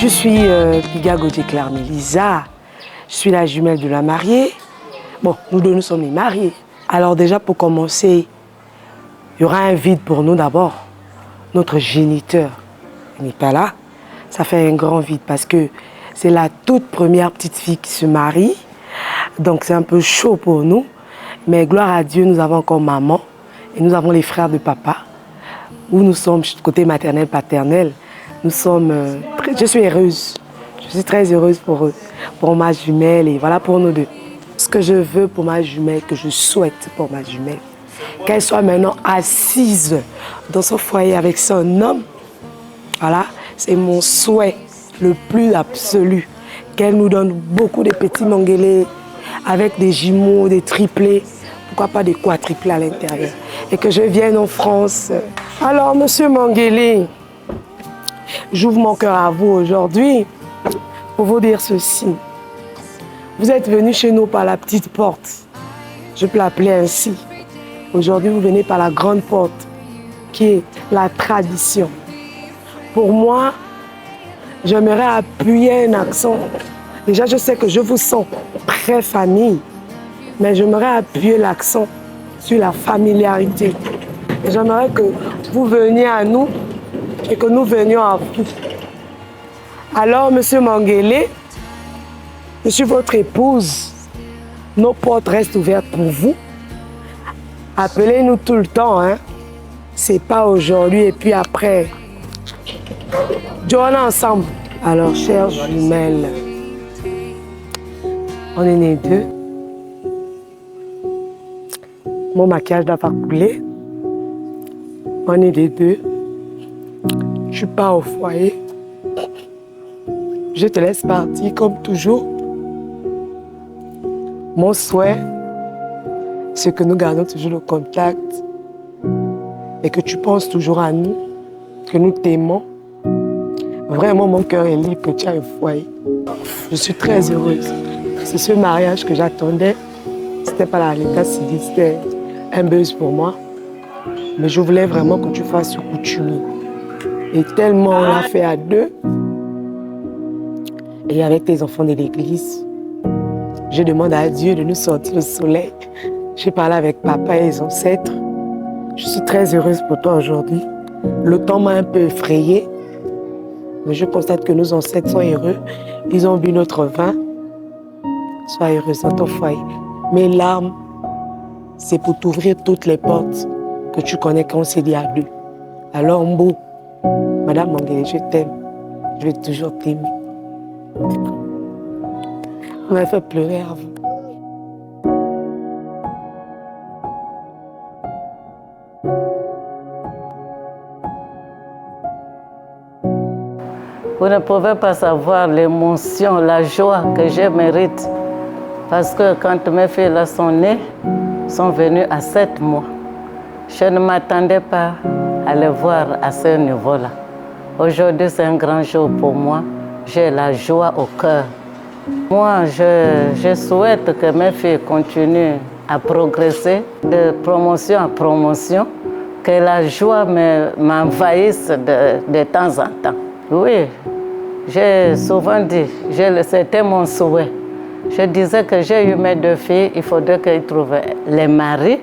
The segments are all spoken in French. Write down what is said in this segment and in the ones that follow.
Je suis Piga Gauthier-Claire Mélisa, je suis la jumelle de la mariée. Bon, nous deux nous sommes les mariés. Alors déjà pour commencer, il y aura un vide pour nous d'abord. Notre géniteur n'est pas là. Ça fait un grand vide parce que c'est la toute première petite fille qui se marie. Donc c'est un peu chaud pour nous. Mais gloire à Dieu, nous avons encore maman et nous avons les frères de papa. Où nous sommes côté maternel, paternel. Nous sommes, je suis heureuse. Je suis très heureuse pour eux, pour ma jumelle et voilà pour nous deux. Ce que je veux pour ma jumelle, que je souhaite pour ma jumelle, qu'elle soit maintenant assise dans son foyer avec son homme. Voilà, c'est mon souhait le plus absolu. Qu'elle nous donne beaucoup de petits manguélés avec des jumeaux, des triplés, pourquoi pas des quadruplés à l'intérieur. Et que je vienne en France. Alors, monsieur Manguélé, j'ouvre mon cœur à vous aujourd'hui pour vous dire ceci. Vous êtes venu chez nous par la petite porte. Je peux l'appeler ainsi. Aujourd'hui, vous venez par la grande porte, qui est la tradition. Pour moi, j'aimerais appuyer un accent. Déjà, je sais que je vous sens très famille, mais j'aimerais appuyer l'accent sur la familiarité. J'aimerais que vous veniez à nous et que nous venions à vous. Alors, monsieur Manguélé, je suis votre épouse. Nos portes restent ouvertes pour vous. Appelez-nous tout le temps, hein. C'est pas aujourd'hui et puis après. On est ensemble. Alors, chères jumelles, on est nés deux. Mon maquillage doit pas couler. On est les deux. Je suis pas au foyer. Je te laisse partir comme toujours. Mon souhait, c'est que nous gardons toujours le contact et que tu penses toujours à nous, que nous t'aimons. Vraiment, mon cœur est libre que tu aies un foyer. Je suis très heureuse. C'est ce mariage que j'attendais. C'était pas l'état civil, c'était un buzz pour moi. Mais je voulais vraiment que tu fasses ce coutumier. Et tellement on l'a fait à deux, et avec tes enfants de l'église, je demande à Dieu de nous sortir le soleil. J'ai parlé avec papa et les ancêtres. Je suis très heureuse pour toi aujourd'hui. Le temps m'a un peu effrayée, mais je constate que nos ancêtres sont heureux. Ils ont bu notre vin. Sois heureuse dans ton foyer. Mes larmes, c'est pour t'ouvrir toutes les portes que tu connais quand on s'est dit à deux. Alors, Mbo, Madame Manguélé, je t'aime. Je vais toujours t'aimer. Vous m'avez fait pleurer à vous. Vous ne pouvez pas savoir l'émotion, la joie que je mérite. Parce que quand mes filles là sont nées, sont venues à 7 mois. Je ne m'attendais pas à les voir à ce niveau-là. Aujourd'hui, c'est un grand jour pour moi. J'ai la joie au cœur. Moi, je souhaite que mes filles continuent à progresser de promotion à promotion, que la joie m'envahisse de temps en temps. Oui, j'ai souvent dit, c'était mon souhait. Je disais que j'ai eu mes 2 filles, il faudrait qu'ils trouvent les maris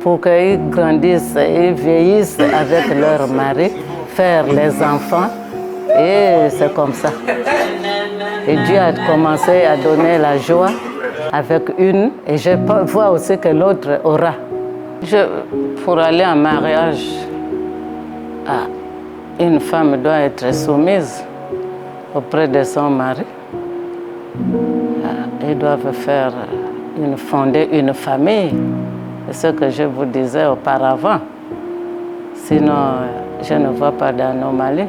pour qu'ils grandissent et vieillissent avec leur mari, faire les enfants Et c'est comme ça. Et Dieu a commencé à donner la joie avec une, et je vois aussi que l'autre aura. Pour aller en mariage, une femme doit être soumise auprès de son mari. Ils doivent fonder une famille. C'est ce que je vous disais auparavant. Sinon, je ne vois pas d'anomalie.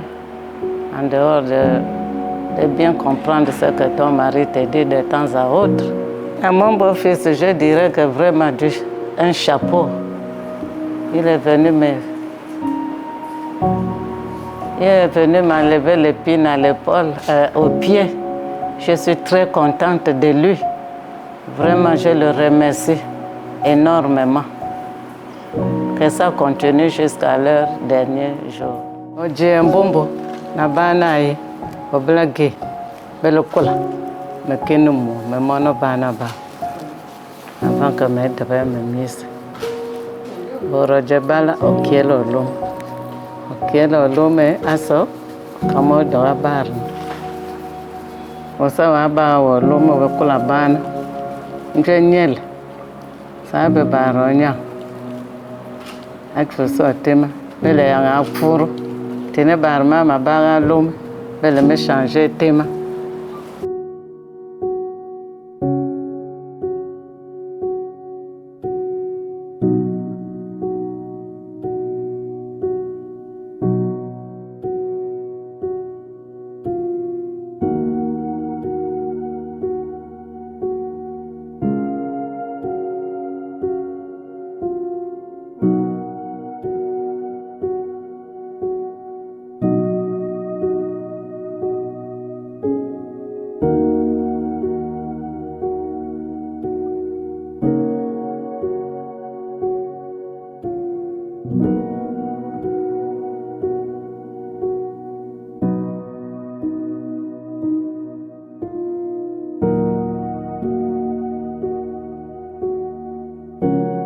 En dehors de bien comprendre ce que ton mari te dit de temps à autre. À mon beau-fils, je dirais que vraiment un chapeau. Il est venu m'enlever l'épine à l'épaule, au pied. Je suis très contente de lui. Vraiment, je le remercie énormément. Que ça continue jusqu'à leur dernier jour. Oje mbombo na bana yi oblage belokula me kenumu me mono bana ba avant que me devait me mise. Boroje bala okielo lume aso kamo doa bar. Osa wa ba wo lume bekula bana. Njenyel sabe baronya. Akso so tema bele yang afuru tene barma ma baga lume bele me changer tema.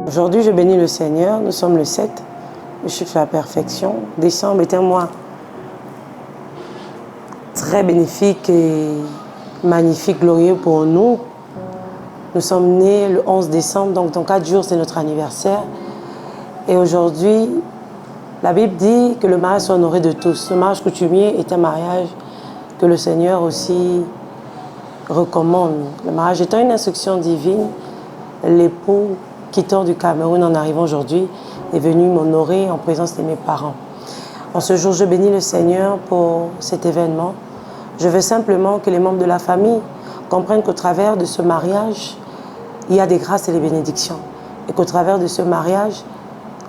Aujourd'hui, je bénis le Seigneur. Nous sommes le 7, le chiffre de la perfection. Décembre est un mois très bénéfique et magnifique, glorieux pour nous. Nous sommes nés le 11 décembre, donc dans 4 jours, c'est notre anniversaire. Et aujourd'hui, la Bible dit que le mariage soit honoré de tous. Le mariage coutumier est un mariage que le Seigneur aussi recommande. Le mariage étant une instruction divine, l'époux quittant du Cameroun en arrivant aujourd'hui, est venu m'honorer en présence de mes parents. En ce jour, je bénis le Seigneur pour cet événement. Je veux simplement que les membres de la famille comprennent qu'au travers de ce mariage, il y a des grâces et des bénédictions. Et qu'au travers de ce mariage,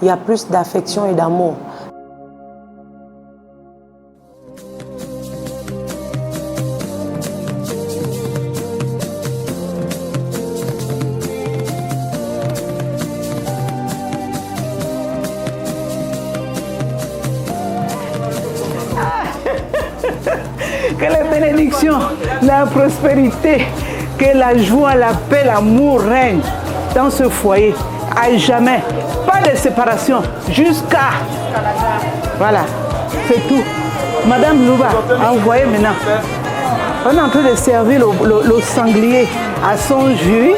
il y a plus d'affection et d'amour. Que la bénédiction, la prospérité, que la joie, la paix, l'amour règne dans ce foyer à jamais. Pas de séparation jusqu'à... Voilà, c'est tout. Madame Louba a envoyé maintenant. On est en train de servir le sanglier à son jus.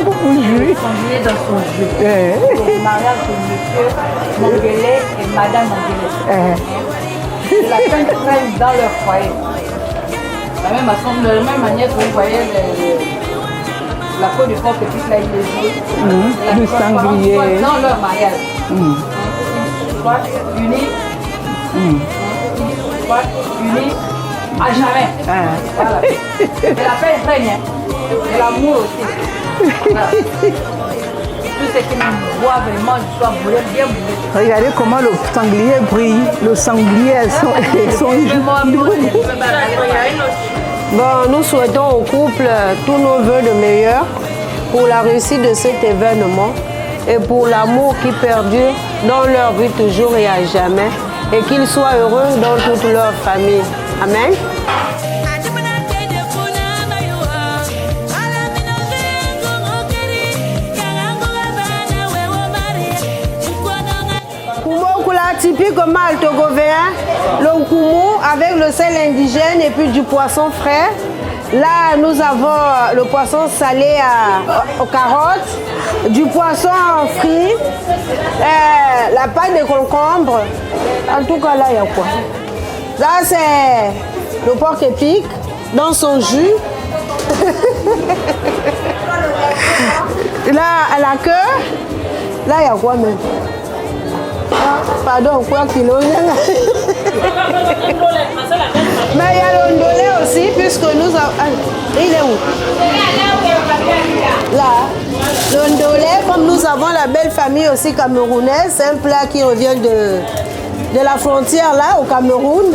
Beaucoup de jus. Sanglier dans son jus. Le mariage de monsieur Mongélé et madame Mongélé. La peine traîne dans leur foyer. De la même manière que vous voyez la peau du porc petit là, il le sanglier. Dans leur mariage. Ils soient unis. Ils soient unis à jamais. Voilà. Et la paix règne. Et l'amour aussi. Voilà. Tout ce qui nous voit vraiment, soit brûlé, bien brûlé. Regardez comment le sanglier brille. Le sanglier est son Bon, nous souhaitons au couple tous nos vœux de meilleur pour la réussite de cet événement et pour l'amour qui perdure dans leur vie toujours et à jamais et qu'ils soient heureux dans toute leur famille. Amen. typiquement altogovéen, le nkumu avec le sel indigène et puis du poisson frais. Là, nous avons le poisson salé aux carottes, du poisson frit, la pâte de concombre. En tout cas, là, il y a quoi? Là, c'est le porc épic dans son jus. Là, à la queue, là, il y a quoi même? Ah, pardon, quoi qu'il en ait. Mais il y a l'ondolé aussi, puisque nous avons... Ah, il est où? Là, l'ondolé, comme nous avons la belle famille aussi camerounaise, c'est un plat qui revient de la frontière là, au Cameroun.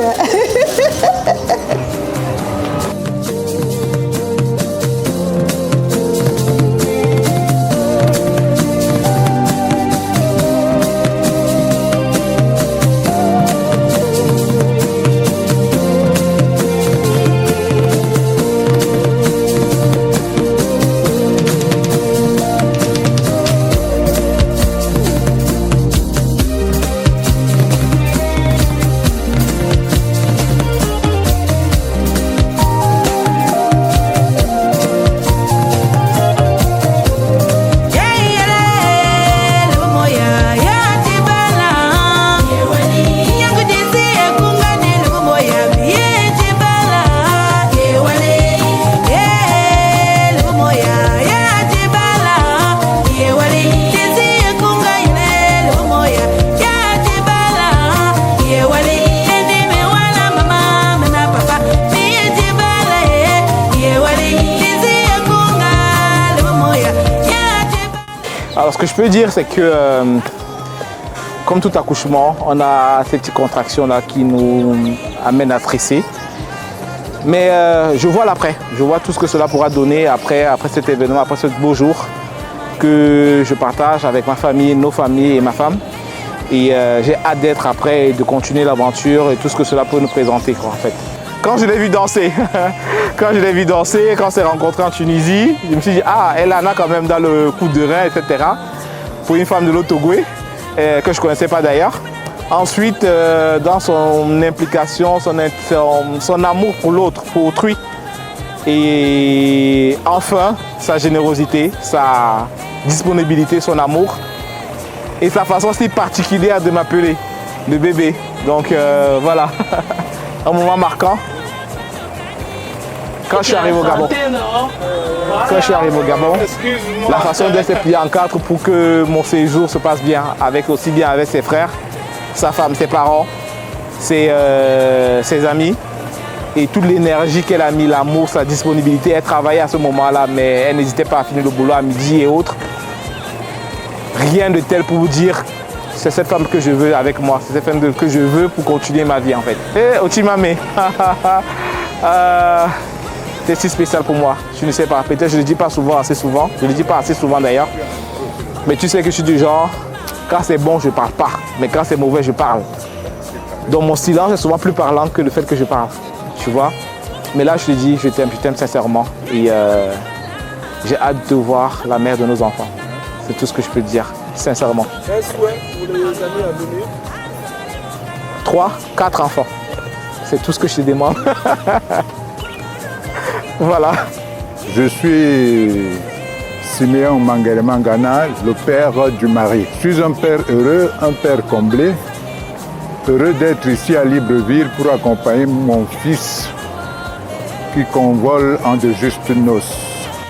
Alors ce que je peux dire, c'est que comme tout accouchement, on a ces petites contractions là qui nous amènent à stresser. Mais je vois l'après, je vois tout ce que cela pourra donner après cet événement, après ce beau jour que je partage avec ma famille, nos familles et ma femme. Et j'ai hâte d'être après et de continuer l'aventure et tout ce que cela peut nous présenter quoi, en fait. Quand je l'ai vu danser, quand on s'est rencontrés en Tunisie, je me suis dit, ah, elle en a quand même dans le coup de rein, etc. Pour une femme de l'Ottogoué, que je ne connaissais pas d'ailleurs. Ensuite, dans son implication, son amour pour l'autre, pour autrui. Et enfin, sa générosité, sa disponibilité, son amour. Et sa façon si particulière de m'appeler le bébé. Donc voilà, un moment marquant. Quand je suis arrivé au Gabon, la façon d'être s'est pliée en quatre pour que mon séjour se passe bien, aussi bien avec ses frères, sa femme, ses parents, ses amis. Et toute l'énergie qu'elle a mis, l'amour, sa disponibilité, elle travaillait à ce moment-là, mais elle n'hésitait pas à finir le boulot à midi et autres. Rien de tel pour vous dire, c'est cette femme que je veux avec moi, c'est cette femme que je veux pour continuer ma vie en fait. Et Otimame, c'est si spécial pour moi, je ne sais pas, peut-être je ne le dis pas souvent, assez souvent, je ne le dis pas assez souvent d'ailleurs. Mais tu sais que je suis du genre, quand c'est bon je ne parle pas, mais quand c'est mauvais je parle. Donc mon silence est souvent plus parlant que le fait que je parle, tu vois. Mais là je te dis, je t'aime sincèrement et j'ai hâte de voir la mère de nos enfants. C'est tout ce que je peux te dire, sincèrement. Un souhait pour les années à venir? 3, 4 enfants. C'est tout ce que je te demande. Voilà. Je suis Siméon Mangele Mangana, le père du mari. Je suis un père heureux, un père comblé. Heureux d'être ici à Libreville pour accompagner mon fils qui convole en de justes noces.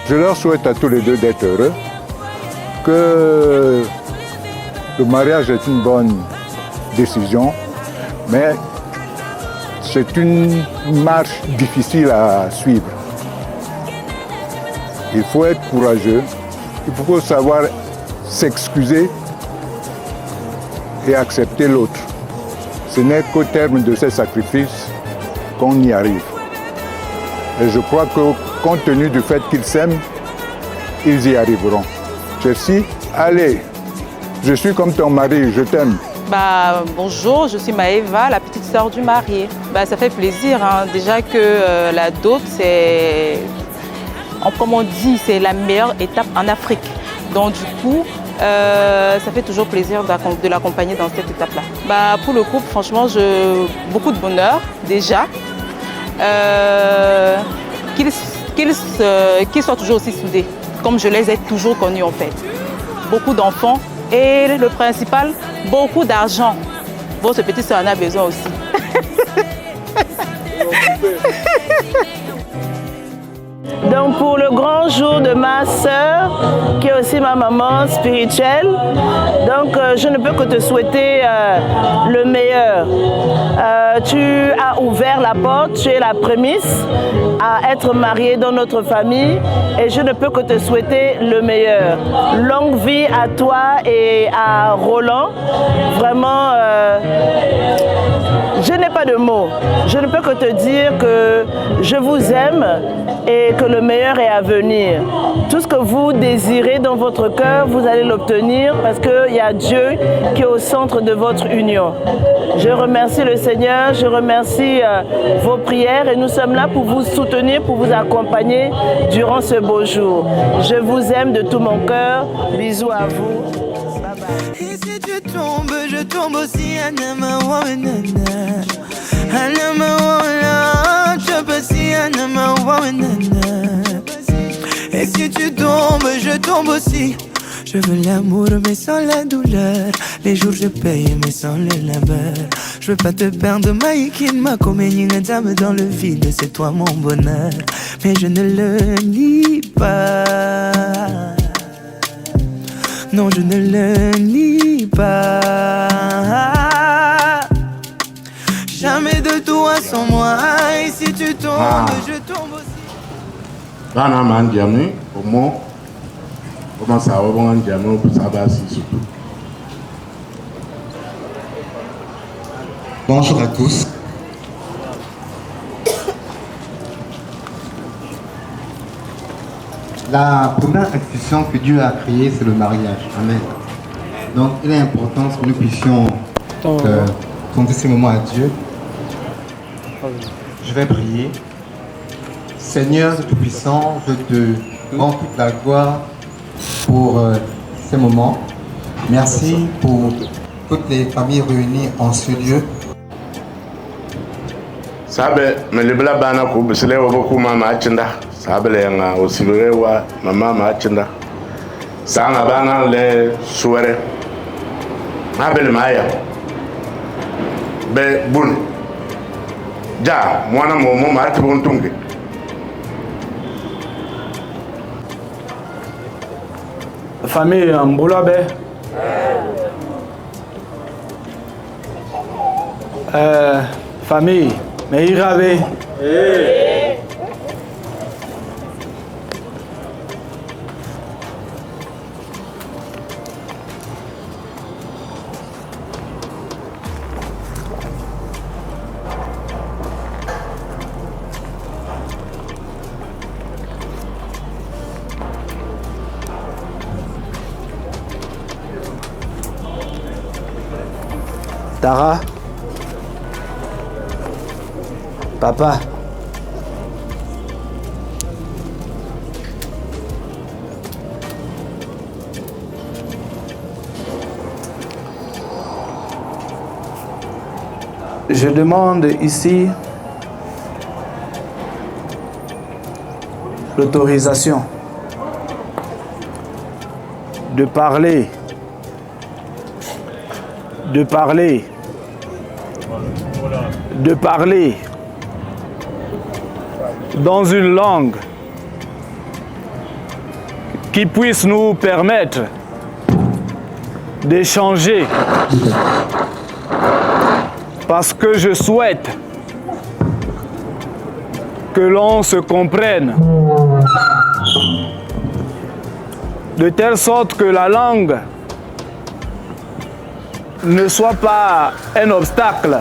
Je leur souhaite à tous les deux d'être heureux, que le mariage est une bonne décision, mais c'est une marche difficile à suivre. Il faut être courageux, il faut savoir s'excuser et accepter l'autre. Ce n'est qu'au terme de ces sacrifices qu'on y arrive. Et je crois que, compte tenu du fait qu'ils s'aiment, ils y arriveront. Jessie, allez, je suis comme ton mari, je t'aime. Bonjour, je suis Maëva, la petite sœur du marié. Ça fait plaisir, hein. Déjà que la dot, c'est, comme on dit, c'est la meilleure étape en Afrique. Donc du coup, ça fait toujours plaisir de l'accompagner dans cette étape-là. Bah, pour le couple, franchement, beaucoup de bonheur déjà. Qu'ils soient toujours aussi soudés, comme je les ai toujours connus en fait. Beaucoup d'enfants et le principal, beaucoup d'argent. Votre petite soeur en a besoin aussi. Donc pour le grand jour de ma sœur, qui est aussi ma maman spirituelle, donc je ne peux que te souhaiter le meilleur. Tu as ouvert la porte, tu es la prémisse à être mariée dans notre famille et je ne peux que te souhaiter le meilleur. Longue vie à toi et à Roland. Vraiment, je n'ai pas de mots. Je ne peux que te dire que je vous aime et que le meilleur est à venir. Tout ce que vous désirez dans votre cœur, vous allez l'obtenir parce qu'il y a Dieu qui est au centre de votre union. Je remercie le Seigneur, je remercie vos prières et nous sommes là pour vous soutenir, pour vous accompagner durant ce beau jour. Je vous aime de tout mon cœur. Bisous à vous. Bye bye. Et si tu tombes, je tombe aussi. Anama wawenana, anama wawala, je peux si anama wawenana. Et si tu tombes, je tombe aussi. Je veux l'amour mais sans la douleur. Les jours je paye mais sans le labeur. Je veux pas te perdre, Maïkin, ma comédie dame dans le vide, c'est toi mon bonheur. Mais je ne le nie pas. Non, je ne le nie pas. Jamais de toi sans moi. Et si tu tombes, je tombe aussi. Bana mandiamé, au moins, comment ça va mandiamé pour savoir si surtout. Bonjour à tous. La première institution que Dieu a créée, c'est le mariage. Amen. Donc, il est important que nous puissions compter ces moments à Dieu. Je vais prier. Seigneur Tout-Puissant, je te rends toute la gloire pour ces moments. Merci pour toutes les familles réunies en ce lieu. Sabe, me libla bana ku bisile wa ku mama achinda. Sabe le nga osibere wa mama ma achinda. Sanga bana le suwere. Abel maya. Be bun. Ja, mwana momo ma tibuntunge. Famille Mbulabe. Famille Meirabe. Tara. Papa. Je demande ici l'autorisation de parler dans une langue qui puisse nous permettre d'échanger, parce que je souhaite que l'on se comprenne de telle sorte que la langue ne soit pas un obstacle,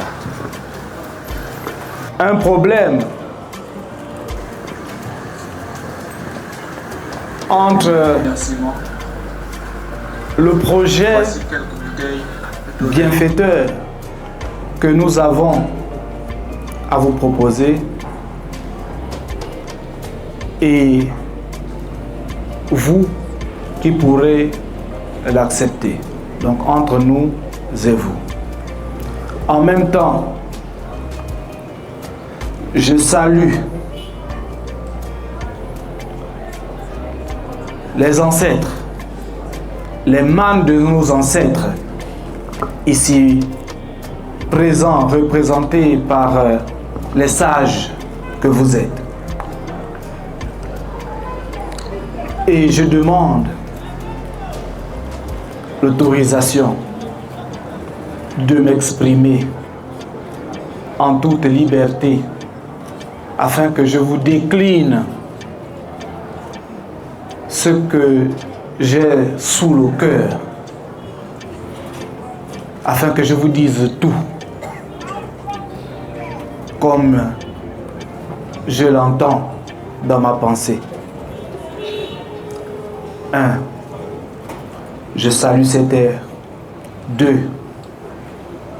un problème entre le projet bienfaiteur que nous avons à vous proposer et vous qui pourrez l'accepter. Donc entre nous et vous. En même temps, je salue les ancêtres, les membres de nos ancêtres, ici présents, représentés par les sages que vous êtes. Et je demande l'autorisation de m'exprimer en toute liberté afin que je vous décline ce que j'ai sous le cœur, afin que je vous dise tout comme je l'entends dans ma pensée. 1. Je salue cette terre. 2.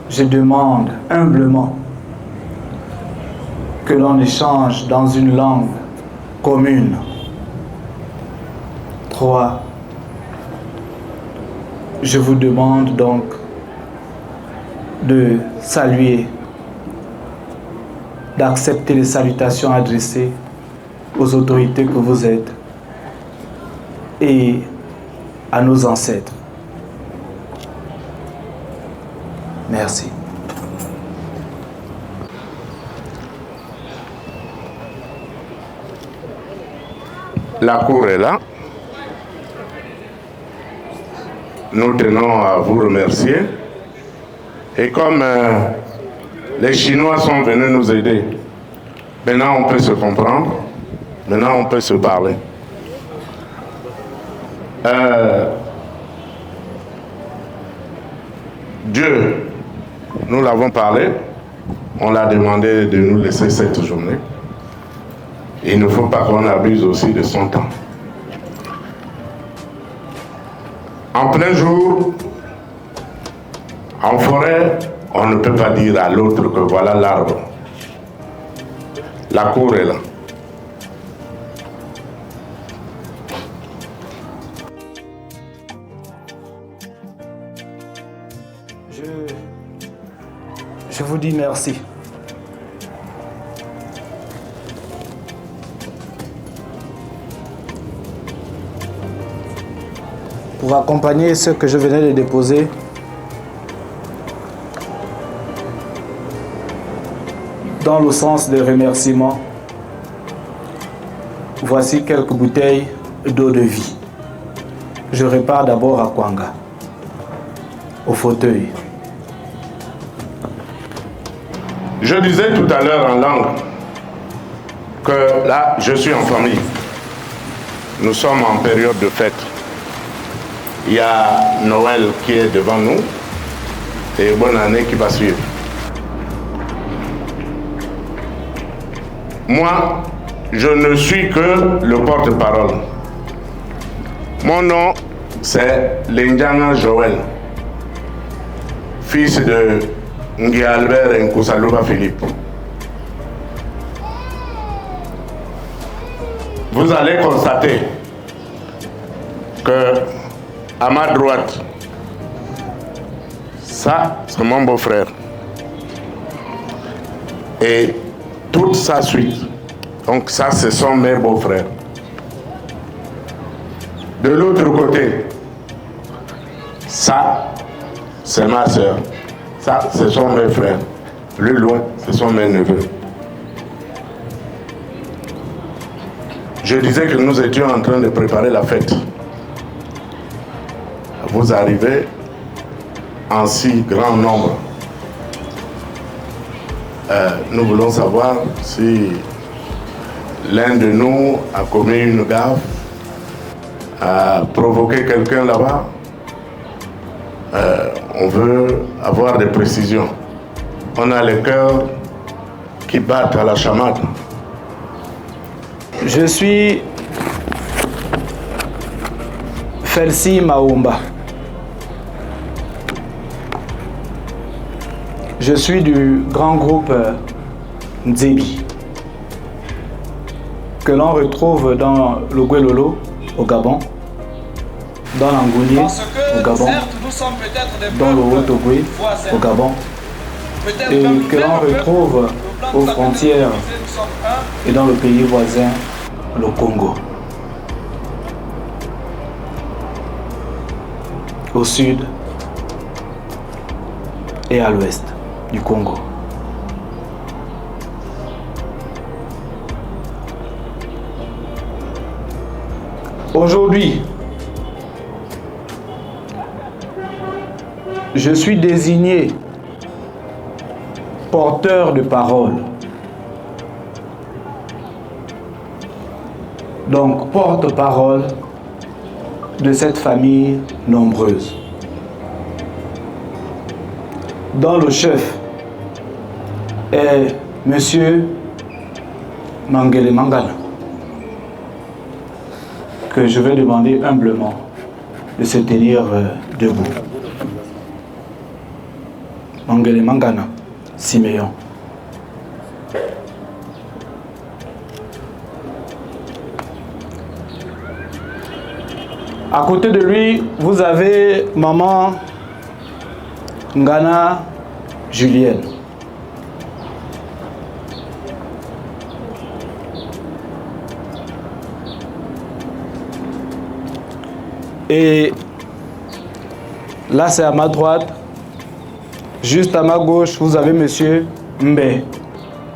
Je demande humblement que l'on échange dans une langue commune. 3. Je vous demande donc de saluer, d'accepter les salutations adressées aux autorités que vous êtes et à nos ancêtres. Merci. La cour est là. Nous tenons à vous remercier. Et comme les Chinois sont venus nous aider, maintenant on peut se comprendre, maintenant on peut se parler. Dieu, nous l'avons parlé, on l'a demandé de nous laisser cette journée. Il ne faut pas qu'on abuse aussi de son temps. En plein jour, en forêt, on ne peut pas dire à l'autre que voilà l'arbre. La cour est là. Je vous dis merci. Pour accompagner ce que je venais de déposer, dans le sens des remerciements, voici quelques bouteilles d'eau de vie. Je repars d'abord à Kwanga, au fauteuil. Je disais tout à l'heure en langue que là, je suis en famille. Nous sommes en période de fête. Il y a Noël qui est devant nous et bonne année qui va suivre. Moi, je ne suis que le porte-parole. Mon nom, c'est Lenjana Joël, fils de Ngué Albert et Nkousalouba Philippe. Vous allez constater que à ma droite, ça, c'est mon beau-frère. Et toute sa suite, donc ça, ce sont mes beaux-frères. De l'autre côté, ça, c'est ma soeur. Ça, ce sont mes frères. Plus loin, ce sont mes neveux. Je disais que nous étions en train de préparer la fête. Vous arrivez en si grand nombre. Nous voulons savoir si l'un de nous a commis une gaffe, a provoqué quelqu'un là-bas. On veut avoir des précisions. On a les cœurs qui battent à la chamade. Je suis Felsi Maoumba. Je suis du grand groupe Nzebi, que l'on retrouve dans le Guelolo, au Gabon, dans l'Angoulier, au Gabon, dans le Haut-Ogooué, au Gabon, et que l'on retrouve aux frontières et dans le pays voisin, le Congo. Au sud et à l'ouest du Congo. Aujourd'hui, je suis désigné porteur de parole. Donc, porte-parole de cette famille nombreuse, dont le chef est Monsieur Mangele Mangana, que je vais demander humblement de se tenir debout. Mangele Mangana, Siméon. À côté de lui, vous avez maman Ngana Julienne. Et là, c'est à ma droite. Juste à ma gauche, vous avez monsieur Mbe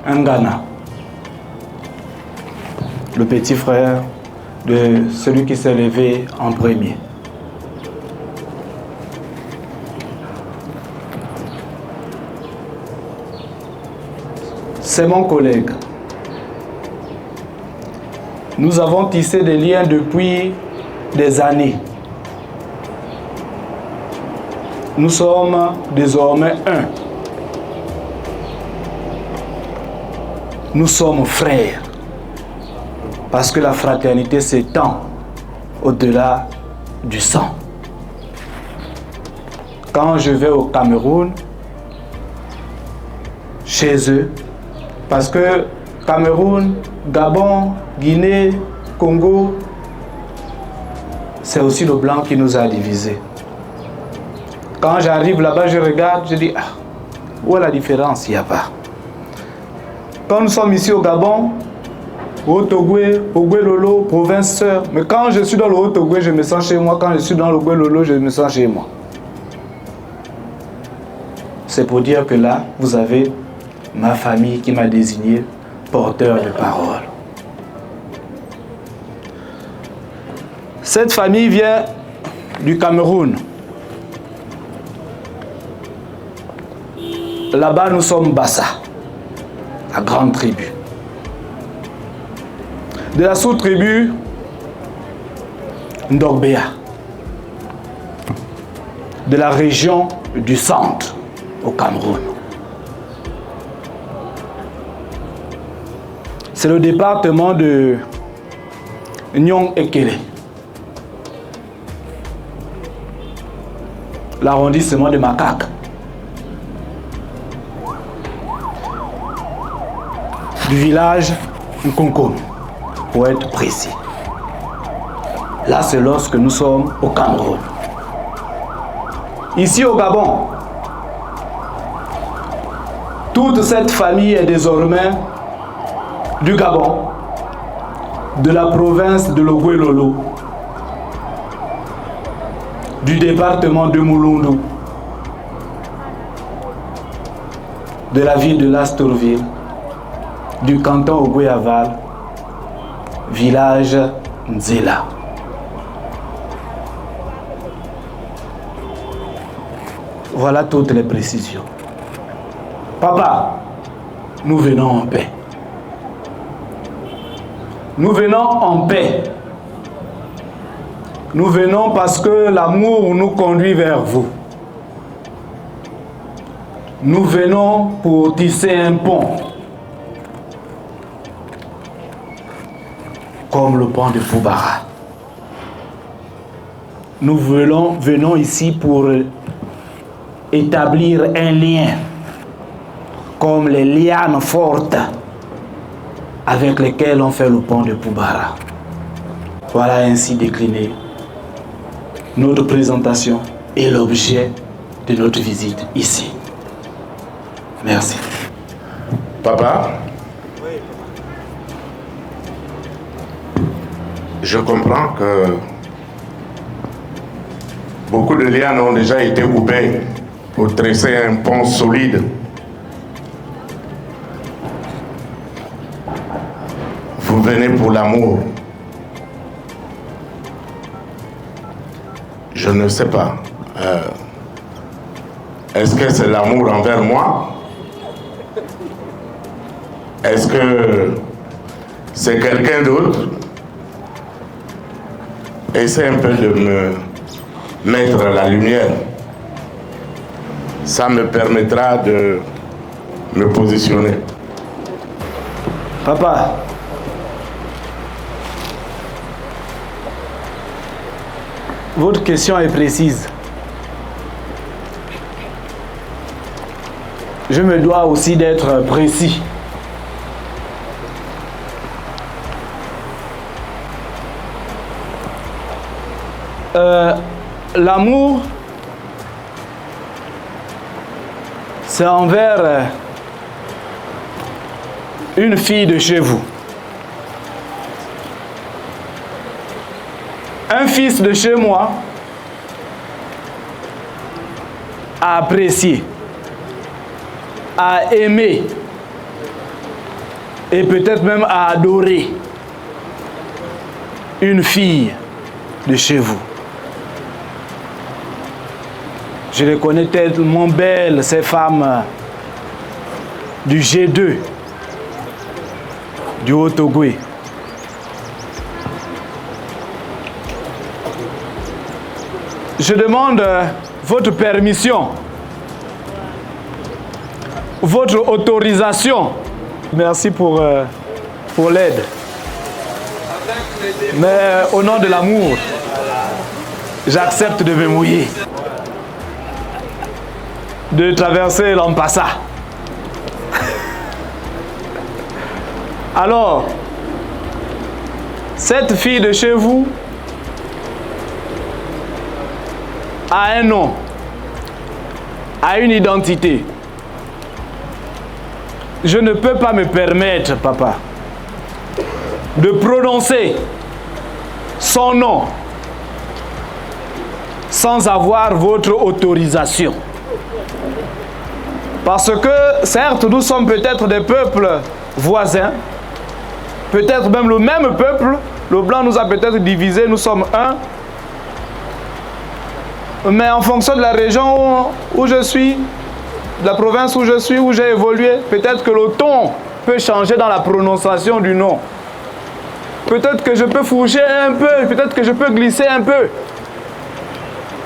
Ngana, le petit frère de celui qui s'est levé en premier. C'est mon collègue. Nous avons tissé des liens depuis des années. Nous sommes désormais un. Nous sommes frères. Parce que la fraternité s'étend au-delà du sang. Quand je vais au Cameroun, chez eux, parce que Cameroun, Gabon, Guinée, Congo, c'est aussi le blanc qui nous a divisés. Quand j'arrive là-bas, je regarde, je dis, ah, où est la différence? Il n'y a pas. Quand nous sommes ici au Gabon, au Haut-Ogooué, Ogooué-Lolo, province sœur. Mais quand je suis dans le Haut-Ogooué, je me sens chez moi. Quand je suis dans le Ogooué-Lolo, je me sens chez moi. C'est pour dire que là, vous avez ma famille qui m'a désigné porteur de parole. Cette famille vient du Cameroun. Là-bas, nous sommes Bassa, la grande tribu. De la sous-tribu Ndogbea, de la région du centre au Cameroun. C'est le département de Nyong-Ekele, l'arrondissement de Makak, du village Nkonkon, pour être précis. Là, c'est lorsque nous sommes au Cameroun. Ici au Gabon, toute cette famille est désormais du Gabon, de la province de l'Ogooué-Lolo, du département de Mouloundou, de la ville de Lastorville, du canton Ogooué-Aval, village Nzela. Voilà toutes les précisions. Papa, nous venons en paix. Nous venons en paix. Nous venons parce que l'amour nous conduit vers vous. Nous venons pour tisser un pont. Comme le pont de Poubara. Nous venons ici pour établir un lien, comme les lianes fortes avec lesquelles on fait le pont de Poubara. Voilà ainsi décliné notre présentation et l'objet de notre visite ici. Merci. Papa, je comprends que beaucoup de liens ont déjà été coupés pour tresser un pont solide. Vous venez pour l'amour. Je ne sais pas. Est-ce que c'est l'amour envers moi? Est-ce que c'est quelqu'un d'autre? Essaie un peu de me mettre la lumière. Ça me permettra de me positionner. Papa, votre question est précise. Je me dois aussi d'être précis. L'amour, c'est envers une fille de chez vous. Un fils de chez moi a apprécié, a aimé et peut-être même a adoré une fille de chez vous. Je les connais tellement belles, ces femmes du G2, du Haut-Ogooué. Je demande votre permission, votre autorisation. Merci pour l'aide. Mais au nom de l'amour, j'accepte de me mouiller, de traverser l'Ampassa. Alors, cette fille de chez vous a un nom, a une identité. Je ne peux pas me permettre, papa, de prononcer son nom sans avoir votre autorisation. Parce que, certes, nous sommes peut-être des peuples voisins, peut-être même le même peuple, le blanc nous a peut-être divisés, nous sommes un. Mais en fonction de la région où je suis, de la province où je suis, où j'ai évolué, peut-être que le ton peut changer dans la prononciation du nom. Peut-être que je peux fourcher un peu, peut-être que je peux glisser un peu.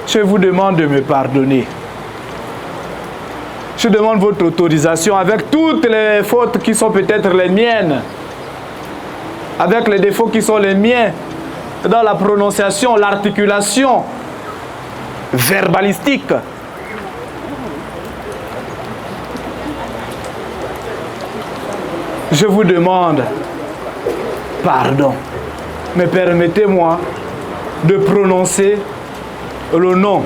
Je vous demande de me pardonner. Je demande votre autorisation avec toutes les fautes qui sont peut-être les miennes, avec les défauts qui sont les miens, dans la prononciation, l'articulation verbalistique. Je vous demande pardon, mais permettez-moi de prononcer le nom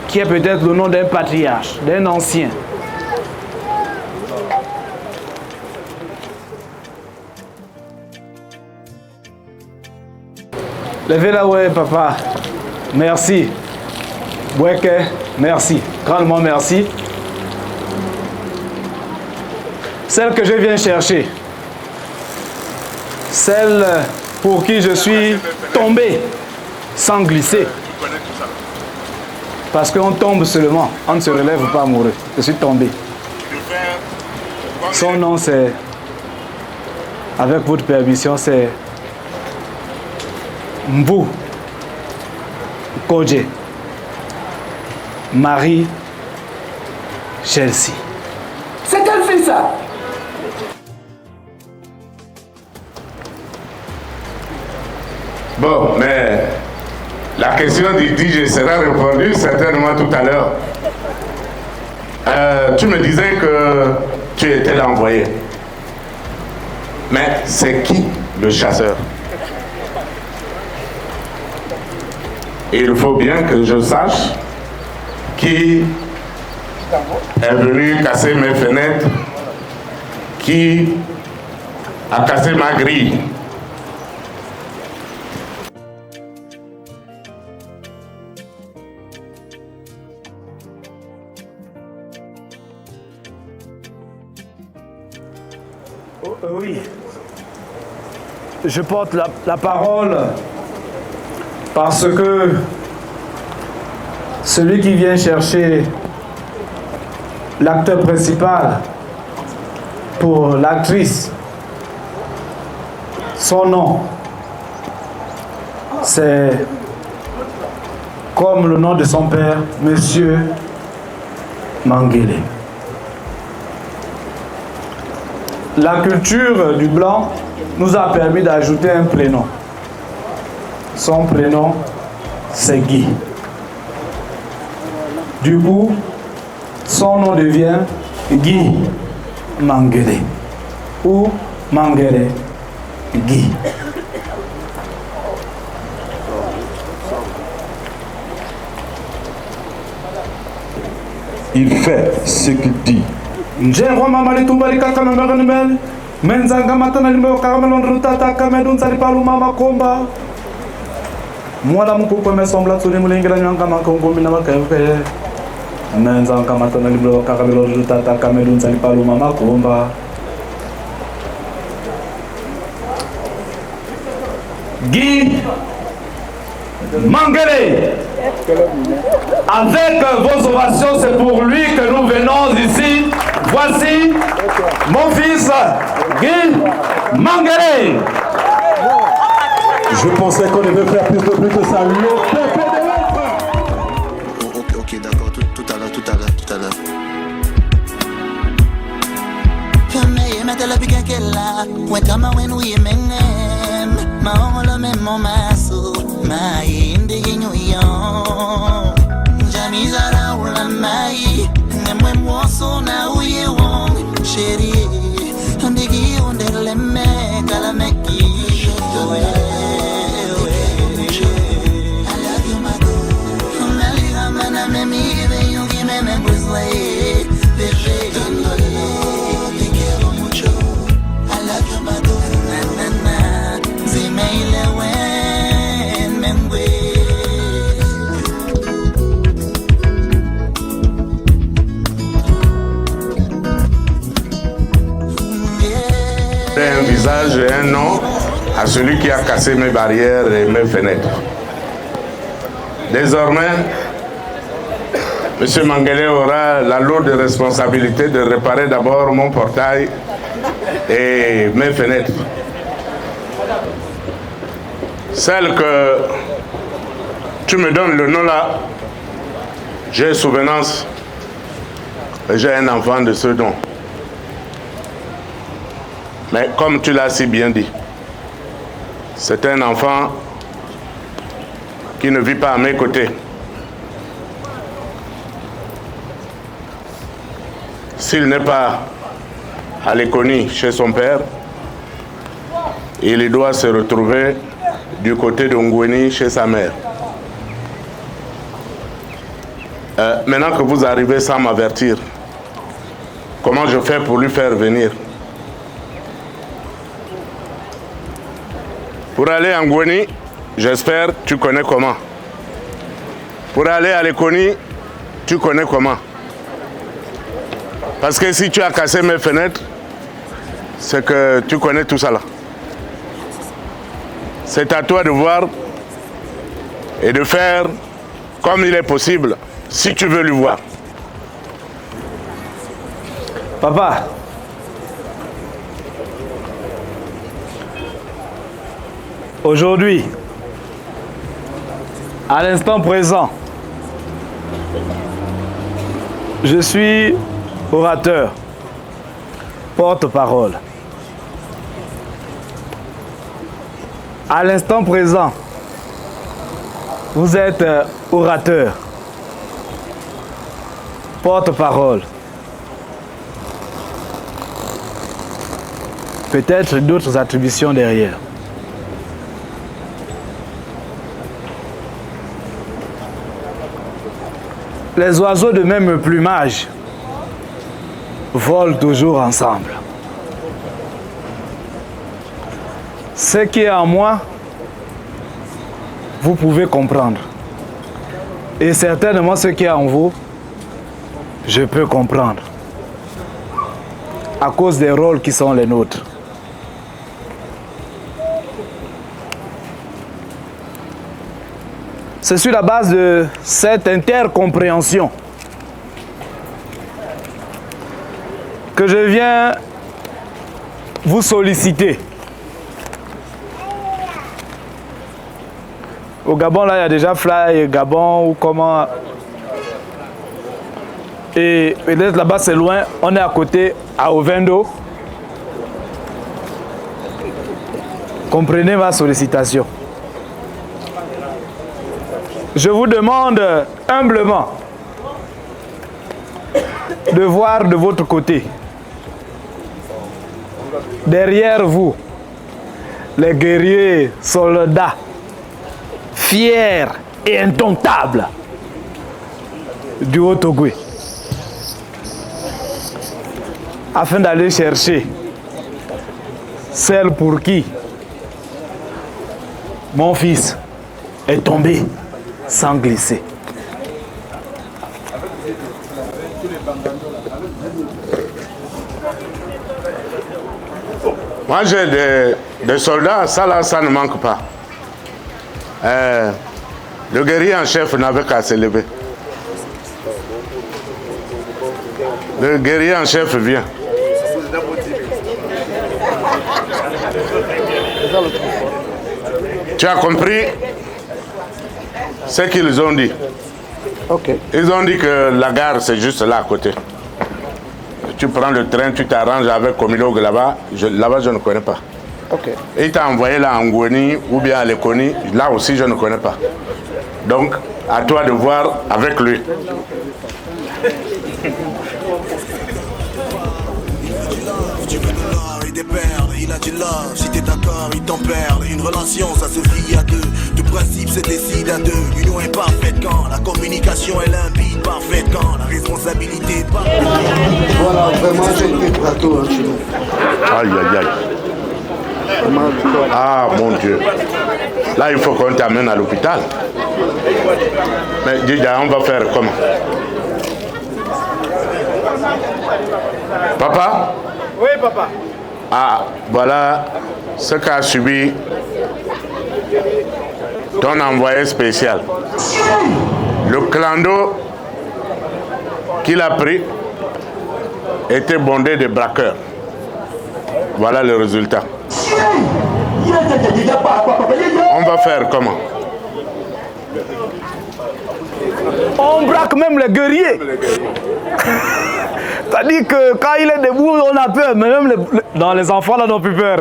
qui est peut-être le nom d'un patriarche, d'un ancien. Levez-la, ouais, papa. Merci. Boueke, merci. Grandement merci. Celle que je viens chercher, celle pour qui je suis tombé sans glisser. Parce qu'on tombe seulement, on ne se relève pas amoureux. Je suis tombé. Son nom c'est, avec votre permission, c'est Mbou Kodje Marie Chelsea. C'est quelle fille ça? Bon, mais la question du DJ sera répondue certainement tout à l'heure. Tu me disais que tu étais l'envoyé. Mais c'est qui le chasseur? il faut bien que je sache qui est venu casser mes fenêtres, qui a cassé ma grille. Oui, je porte la parole parce que celui qui vient chercher l'acteur principal pour l'actrice, son nom, c'est comme le nom de son père, Monsieur Mangele. La culture du blanc nous a permis d'ajouter un prénom. Son prénom, c'est Guy. Du coup, son nom devient Guy Mangele ou Mangele Guy. Il fait ce qu'il dit. Njengwa mama litumbali kaka memegani meli menzanga matana limbe kamelon rutata kamedun sali palu mama komba mwala mkuko mesomla tsuni mulingira nyanga makongo mina makafe menzanga matana limbe kamelon rutata kamedun sali palu mama komba. Guy Mangele. Avec vos ovations, c'est pour lui que nous venons ici. Voici mon fils, Guy Mangele. Je pensais qu'on devait faire plus de bruit que ça. Ok, d'accord, tout à l'heure. Jamizara ulamai nemwe mwoso na uye wong sheri ndigi undeleme kalameki Un visage et un nom à celui qui a cassé mes barrières et mes fenêtres. Désormais, M. Mangele aura la lourde responsabilité de réparer d'abord mon portail et mes fenêtres. Celle que tu me donnes le nom là, j'ai souvenance, j'ai un enfant de ce nom. Mais comme tu l'as si bien dit, c'est un enfant qui ne vit pas à mes côtés. S'il n'est pas à Léconie chez son père, il doit se retrouver du côté de Ngweni chez sa mère. Maintenant que vous arrivez sans m'avertir, comment je fais pour lui faire venir? Pour aller à Ngweni, j'espère tu connais comment. Pour aller à Léconie, tu connais comment. Parce que si tu as cassé mes fenêtres, c'est que tu connais tout ça là. C'est à toi de voir et de faire comme il est possible, si tu veux lui voir. Papa, aujourd'hui, à l'instant présent, je suis orateur, porte-parole. À l'instant présent, vous êtes orateur, porte-parole. Peut-être d'autres attributions derrière. Les oiseaux de même plumage volent toujours ensemble. Ce qui est en moi, vous pouvez comprendre. Et certainement ce qui est en vous, je peux comprendre. À cause des rôles qui sont les nôtres. C'est sur la base de cette intercompréhension que je viens vous solliciter. Au Gabon, là, il y a déjà Fly, Gabon, ou comment... Et peut-être là-bas, c'est loin, on est à côté, à Ovendo. Comprenez ma sollicitation. Je vous demande humblement de voir de votre côté, derrière vous, les guerriers, soldats, fiers et indomptables du Haut-Ogooué, afin d'aller chercher celle pour qui mon fils est tombé sans glisser. Moi j'ai des soldats, ça là, ça ne manque pas. Le guerrier en chef n'avait qu'à se lever. Le guerrier en chef vient. Tu as compris ce qu'ils ont dit? Ok. Ils ont dit que la gare c'est juste là à côté. Tu prends le train, tu t'arranges avec Komilog là-bas. Là-bas je ne connais pas. Ok. Et il t'a envoyé là à Ngoni ou bien à Lekoni. Là aussi je ne connais pas. Donc à toi de voir avec lui. Il a du love, si t'es d'accord, il t'en perd. Une relation, ça se vit à deux. De principe, se décide à deux. L'union est parfaite quand la communication est limpide, parfaite quand la responsabilité est parfaite. Voilà, vraiment, j'ai été plateau hein, chez nous. Aïe, aïe, aïe. Ah, mon Dieu. Là, il faut qu'on t'amène à l'hôpital. Mais Dida, on va faire comment? Papa? Oui, papa. Ah, voilà ce qu'a subi ton envoyé spécial. Le clando qu'il a pris était bondé de braqueurs. Voilà le résultat. On va faire comment? On braque même les guerriers. C'est-à-dire que quand il est debout, on a peur. Mais même les enfants là n'ont plus peur.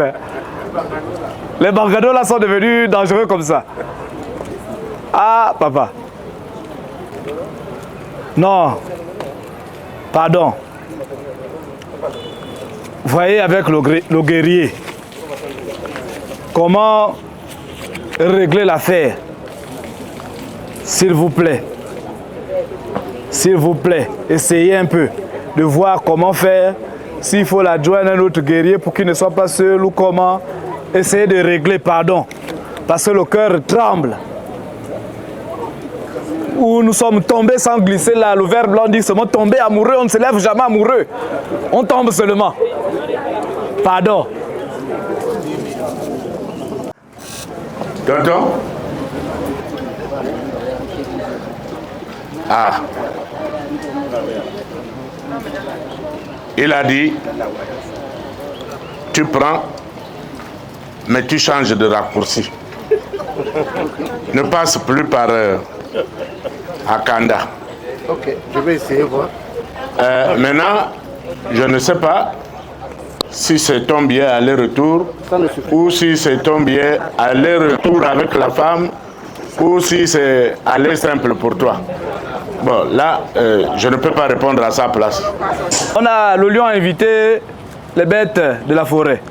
Les bargados là sont devenus dangereux comme ça. Ah, papa. Non. Pardon. Voyez avec le guerrier comment régler l'affaire. S'il vous plaît. S'il vous plaît, essayez un peu de voir comment faire, s'il faut l'adjoindre à un autre guerrier pour qu'il ne soit pas seul ou comment. Essayez de régler, pardon, parce que le cœur tremble. Où nous sommes tombés sans glisser là, le verbe blanc dit seulement tomber amoureux, on ne se lève jamais amoureux, on tombe seulement. Pardon. Tonton? Ah. Il a dit, tu prends, mais tu changes de raccourci. Ne passe plus par Akanda. Ok, je vais essayer voir. Maintenant, je ne sais pas si c'est ton billet aller-retour ou si c'est ton billet aller-retour avec la femme ou si c'est aller simple pour toi. Bon, là, je ne peux pas répondre à sa place. On a le lion invité les bêtes de la forêt.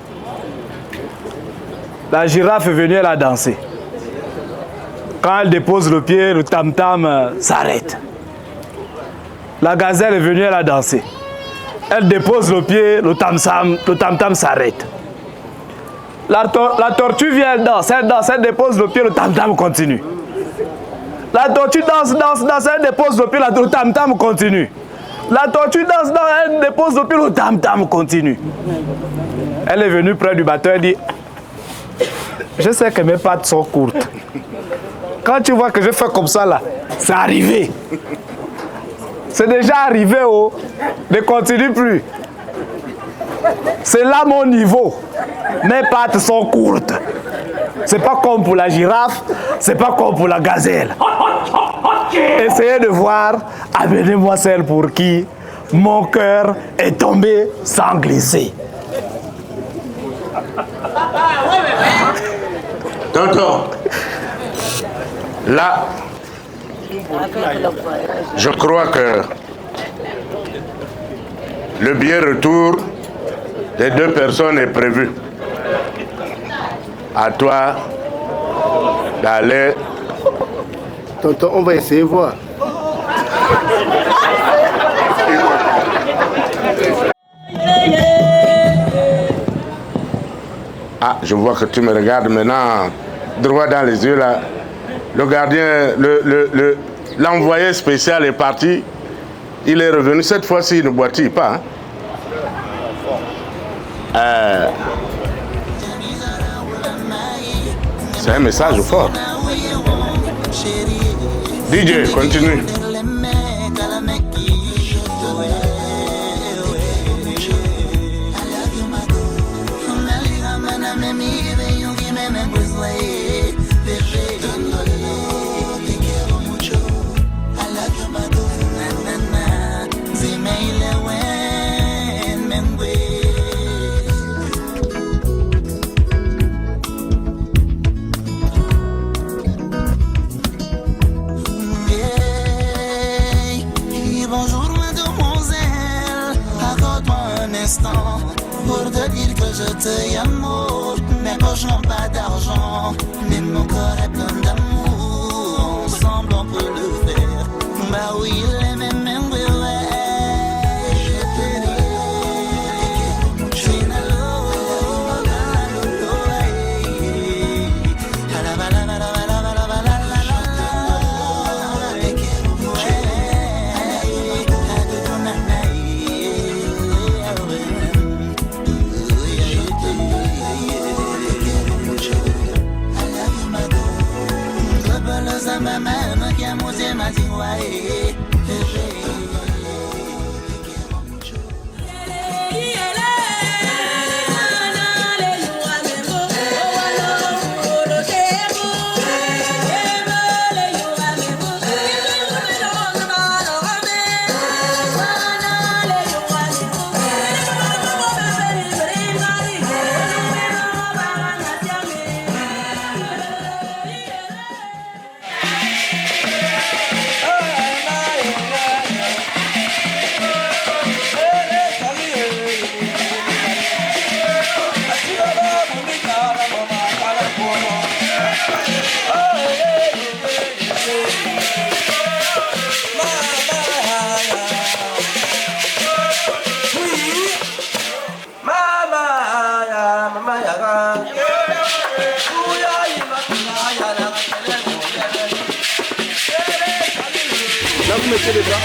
La girafe est venue, elle a dansé. Quand elle dépose le pied, le tam-tam s'arrête. La gazelle est venue, elle a dansé. Elle dépose le pied, le tam-tam s'arrête. La tortue vient, elle danse, elle dépose le pied, le tam-tam continue. La tortue danse, elle dépose le pied, le tam-tam continue. La tortue danse, elle dépose le pied, le tam-tam continue. Elle est venue près du bateau, elle dit, je sais que mes pattes sont courtes. Quand tu vois que je fais comme ça là, c'est arrivé. C'est déjà arrivé, oh. Ne continue plus. C'est là mon niveau. Mes pattes sont courtes. C'est pas comme pour la girafe, c'est pas comme pour la gazelle. Essayez de voir, amenez-moi celle pour qui mon cœur est tombé sans glisser. Tonton, là, je crois que le billet retour des 2 personnes est prévu. À toi d'aller. Tonton, on va essayer de voir. Ah, je vois que tu me regardes maintenant droit dans les yeux là. Le gardien, l'envoyé spécial est parti. Il est revenu. Cette fois-ci, il ne boitille pas. Hein? C'est un message fort. DJ, continue. Pour te dire que je te amour, mes poches n'ont pas d'argent, mais mon corps est plein d'amour. Ensemble on peut le faire. Bah oui, les mêmes je te dis. Là, vous mettez les bras.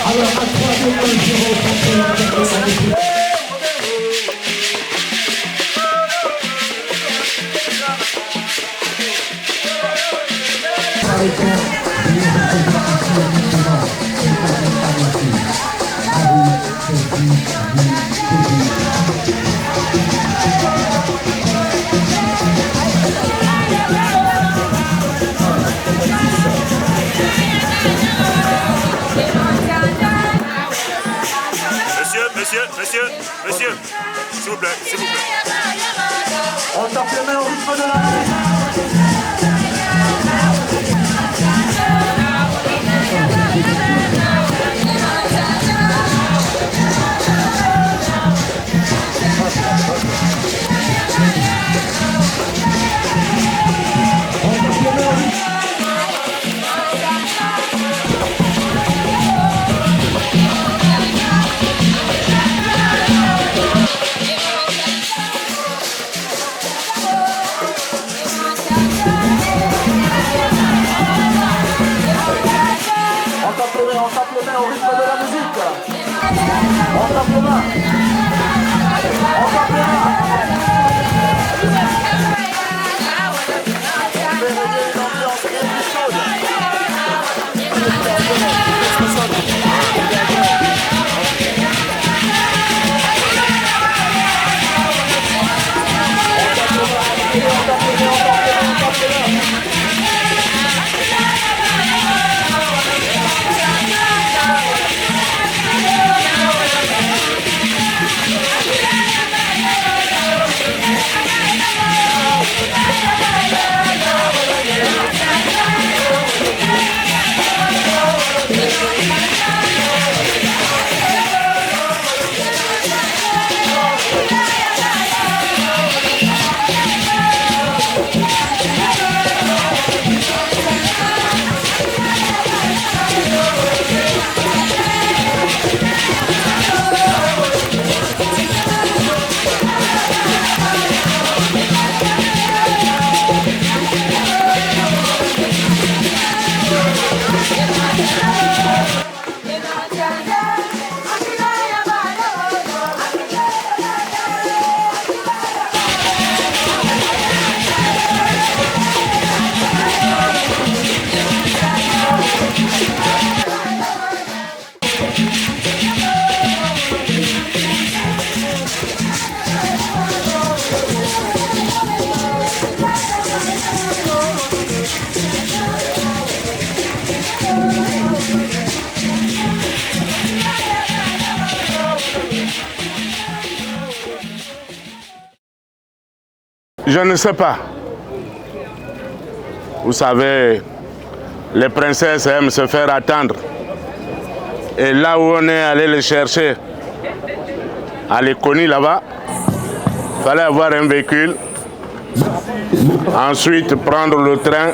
Alors, à 3, 2, 1, 0, Monsieur, s'il vous plaît, s'il vous plaît. On tape les mains au rythme de la Je ne sais pas. Vous savez, les princesses aiment se faire attendre. Et là où on est allé les chercher, à Léconie là-bas, il fallait avoir un véhicule. Ensuite, prendre le train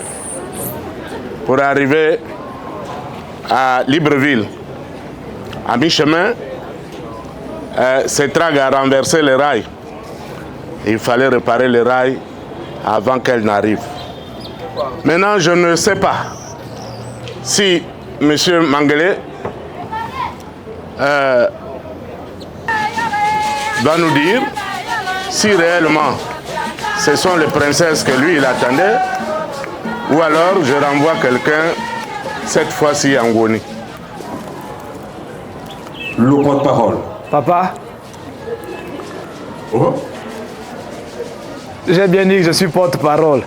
pour arriver à Libreville. À mi-chemin, Cetrag a renversé les rails. Il fallait réparer les rails avant qu'elle n'arrive. Maintenant, je ne sais pas si M. Mangele va nous dire si réellement ce sont les princesses que lui il attendait, ou alors je renvoie quelqu'un, cette fois-ci en Goni. Le porte-parole. Papa, Oh. j'ai bien dit que je suis porte-parole.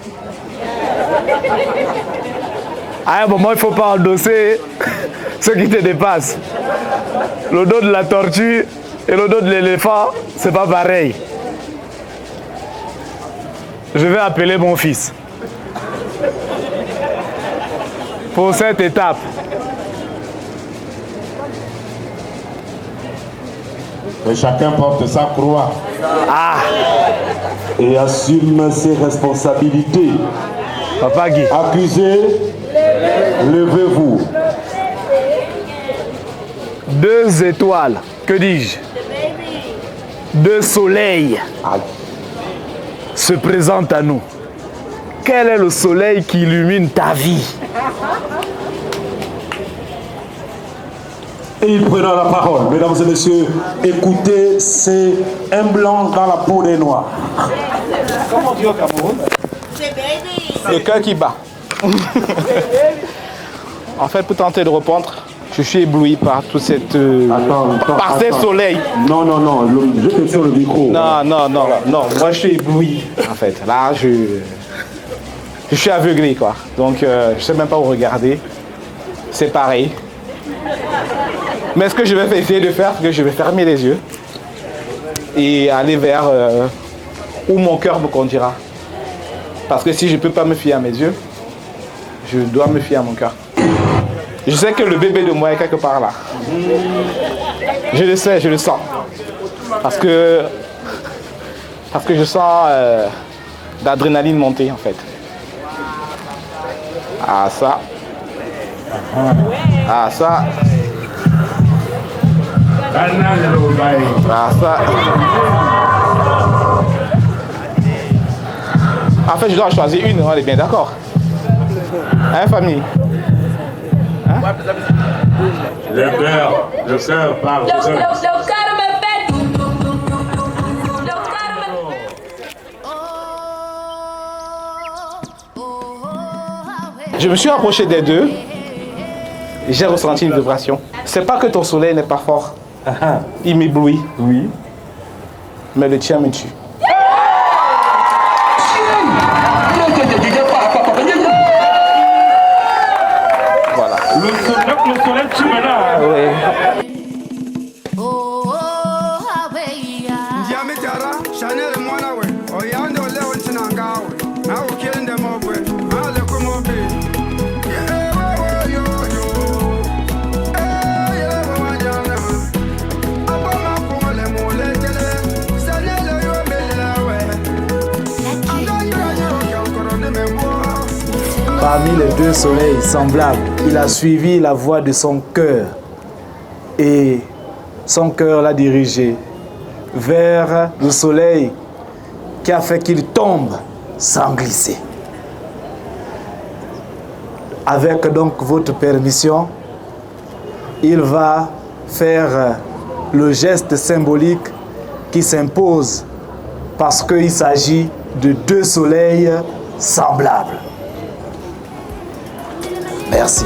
À un moment, il ne faut pas endosser ce qui te dépasse. Le dos de la tortue et le dos de l'éléphant, c'est pas pareil. Je vais appeler mon fils pour cette étape. Et chacun porte sa croix. Et assume ses responsabilités. Papa Guy. Accusé, levez-vous. 2 étoiles, que dis-je? 2 soleils se présentent à nous. Quel est le soleil qui illumine ta vie? Et il prendra la parole. Mesdames et messieurs, écoutez, c'est un blanc dans la peau des noirs. Comment on dit au Cameroun? Le cœur qui bat. En fait, pour tenter de répondre, je suis ébloui par toute cette... par ces soleils. Non, non, non, je te sur le micro. Non, non, non, non, moi je suis ébloui, en fait. Là, je suis aveuglé, quoi. Donc, je ne sais même pas où regarder. C'est pareil. Mais ce que je vais essayer de faire, c'est que je vais fermer les yeux et aller vers où mon cœur me conduira. Parce que si je ne peux pas me fier à mes yeux, je dois me fier à mon cœur. Je sais que le bébé de moi est quelque part là. Je le sais, je le sens. Parce que je sens l'adrénaline monter en fait. Ah ça. Ah ça. Ah ça. En fait, je dois choisir une, on est bien d'accord. Hein, famille? Hein? Le cœur parle. Le cœur me fait. Je me suis approché des deux. J'ai ressenti une vibration. C'est pas que ton soleil n'est pas fort. Il m'éblouit. Oui. Mais le tien me tue. Voilà. Le soleil tue maintenant. Oui. Parmi les deux soleils semblables, il a suivi la voie de son cœur et son cœur l'a dirigé vers le soleil qui a fait qu'il tombe sans glisser. Avec donc votre permission, il va faire le geste symbolique qui s'impose parce qu'il s'agit de deux soleils semblables. Merci.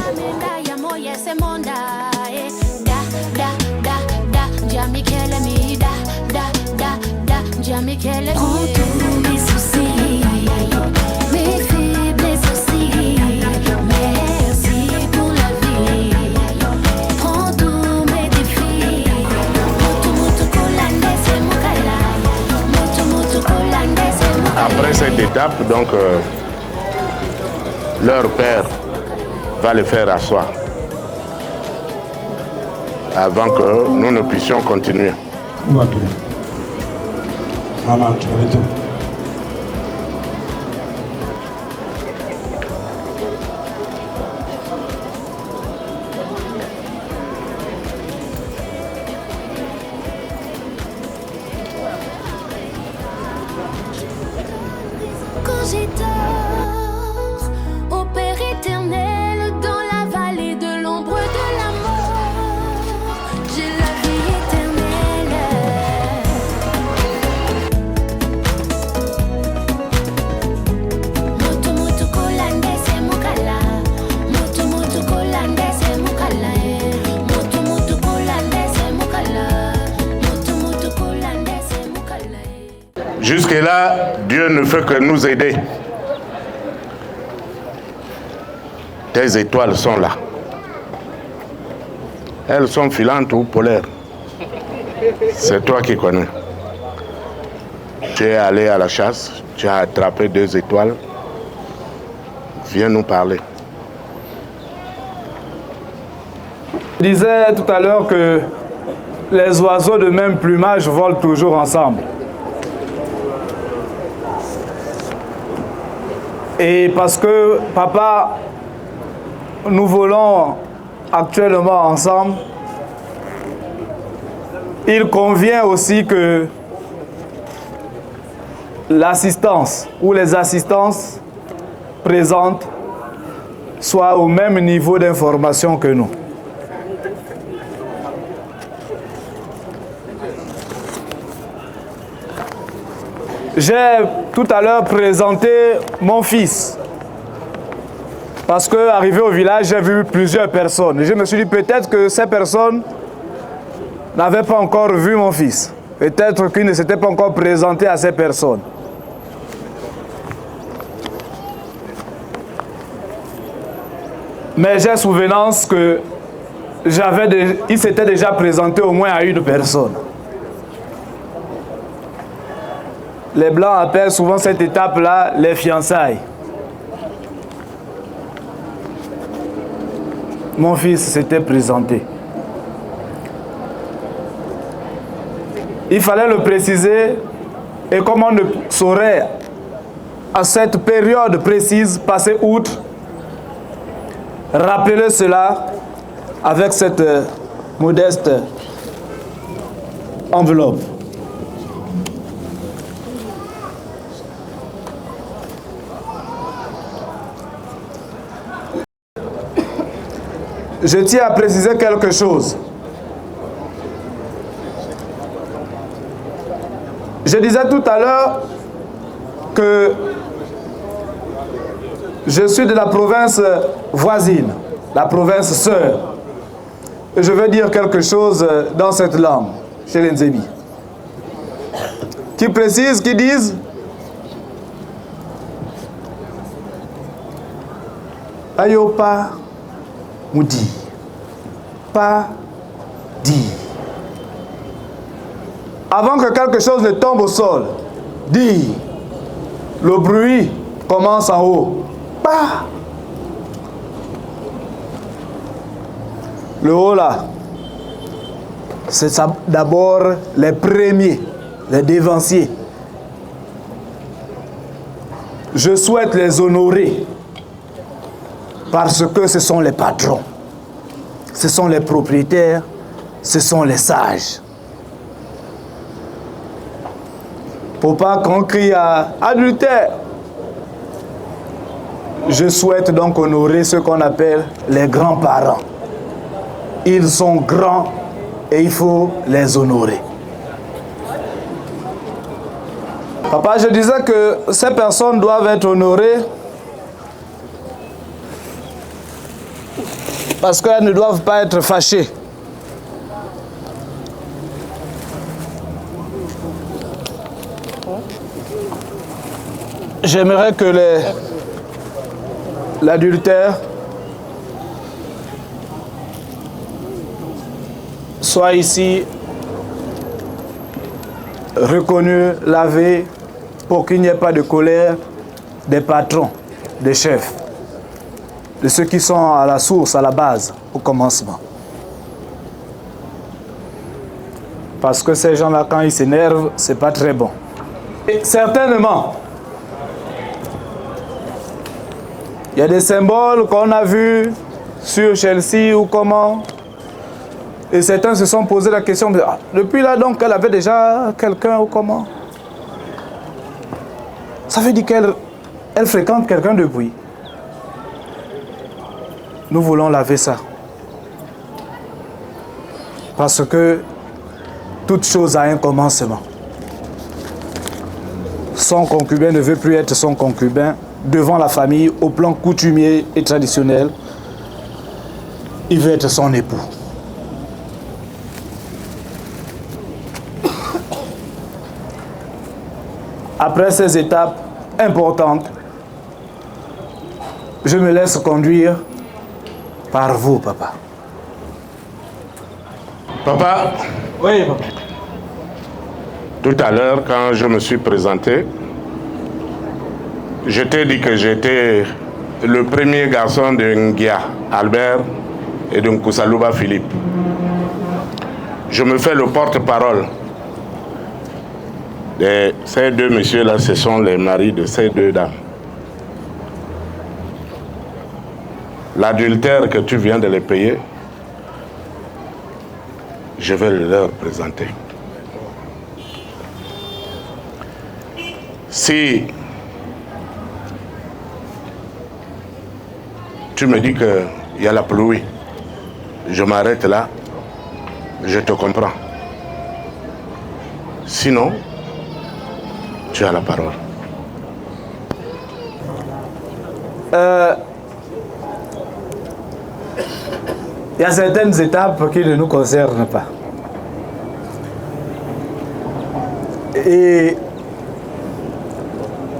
Après cette étape, donc, leur père va les faire asseoir avant que nous ne puissions continuer. Quand j'ai tort, ô Père éternel, dans la vallée de l'ombre de la mort, j'ai la vie éternelle. Moto moto kolande se mukala, moto moto kolande se mukala, moto moto kolande se mukala, moto moto kolande se mukala. Jusque-là, Dieu ne fait que nous aider. Tes étoiles sont là. Elles sont filantes ou polaires. C'est toi qui connais. Tu es allé à la chasse, tu as attrapé 2 étoiles. Viens nous parler. Je disais tout à l'heure que les oiseaux de même plumage volent toujours ensemble. Et parce que, papa, nous volons actuellement ensemble, il convient aussi que l'assistance ou les assistances présentes soient au même niveau d'information que nous. J'ai tout à l'heure présenté mon fils. Parce qu'arrivé au village, j'ai vu plusieurs personnes. Et je me suis dit peut-être que ces personnes n'avaient pas encore vu mon fils. Peut-être qu'il ne s'était pas encore présenté à ces personnes. Mais j'ai souvenance que il s'était déjà présenté au moins à une personne. Les Blancs appellent souvent cette étape-là les fiançailles. Mon fils s'était présenté. Il fallait le préciser et comme on ne saurait à cette période précise passer outre, rappelez cela avec cette modeste enveloppe. je tiens à préciser quelque chose. Je disais tout à l'heure que je suis de la province voisine, la province sœur. Et je veux dire quelque chose dans cette langue, chez les Nzébi. Qui précisent, qui disent Ayo pas moudi, pas dit. Avant que quelque chose ne tombe au sol, dit. Le bruit commence en haut. Pas. Le haut là, c'est d'abord les premiers, les dévanciers. Je souhaite les honorer parce que ce sont les patrons, ce sont les propriétaires, ce sont les sages. Pour pas qu'on crie à adultère. Je souhaite donc honorer ce qu'on appelle les grands-parents. Ils sont grands et il faut les honorer. Papa, je disais que ces personnes doivent être honorées parce qu'elles ne doivent pas être fâchées. J'aimerais que l'adultère soit ici reconnu, lavé, pour qu'il n'y ait pas de colère des patrons, des chefs, de ceux qui sont à la source, à la base, au commencement. Parce que ces gens-là, quand ils s'énervent, c'est pas très bon. Et certainement, il y a des symboles qu'on a vus sur Chelsea ou comment. Et certains se sont posé la question, depuis là donc elle avait déjà quelqu'un ou comment. Ça veut dire qu'elle fréquente quelqu'un depuis. Nous voulons laver ça. Parce que toute chose a un commencement. Son concubin ne veut plus être son concubin. Devant la famille, au plan coutumier et traditionnel, il veut être son époux. Après ces étapes importantes, je me laisse conduire par vous, papa. Papa. Oui, papa. Tout à l'heure, quand je me suis présenté, je t'ai dit que j'étais le premier garçon de Ngia, Albert, et de Nkusaluba, Philippe. Je me fais le porte-parole. Ces deux messieurs-là, ce sont les maris de ces deux dames. L'adultère que tu viens de les payer, je vais le leur présenter. Si tu me dis qu'il y a la pluie, je m'arrête là, je te comprends. Sinon, tu as la parole. Il y a certaines étapes qui ne nous concernent pas. Et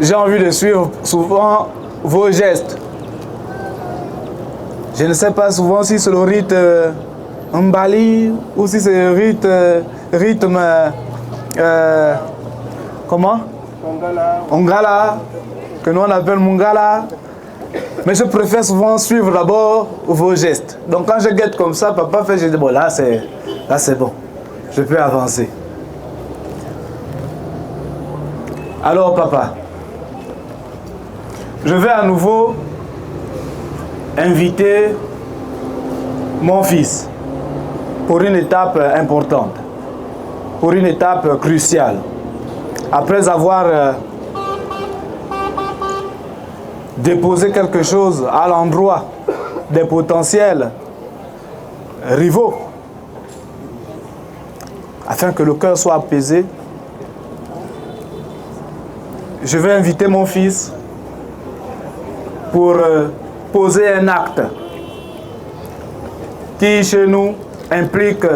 j'ai envie de suivre souvent vos gestes. Je ne sais pas souvent si c'est le rite Mbali ou si c'est le rythme comment? Ongala, que nous on appelle Mungala. Mais je préfère souvent suivre d'abord vos gestes. Donc quand je guette comme ça, papa fait, je dis bon là c'est bon, je peux avancer. Alors papa, je vais à nouveau inviter mon fils pour une étape importante, pour une étape cruciale. Après avoir déposé quelque chose à l'endroit des potentiels rivaux, afin que le cœur soit apaisé, je vais inviter mon fils pour poser un acte qui, chez nous, implique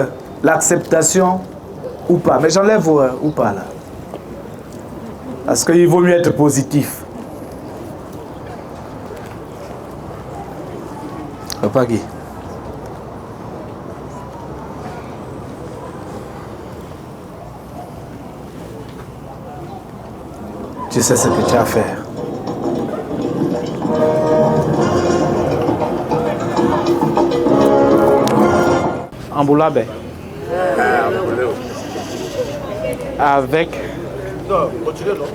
l'acceptation ou pas. Mais j'enlève ou pas là. Parce qu'il vaut mieux être positif. Papa Guy. Tu sais ce que tu as à faire. Amboulabe. Avec. Non, continuez, non.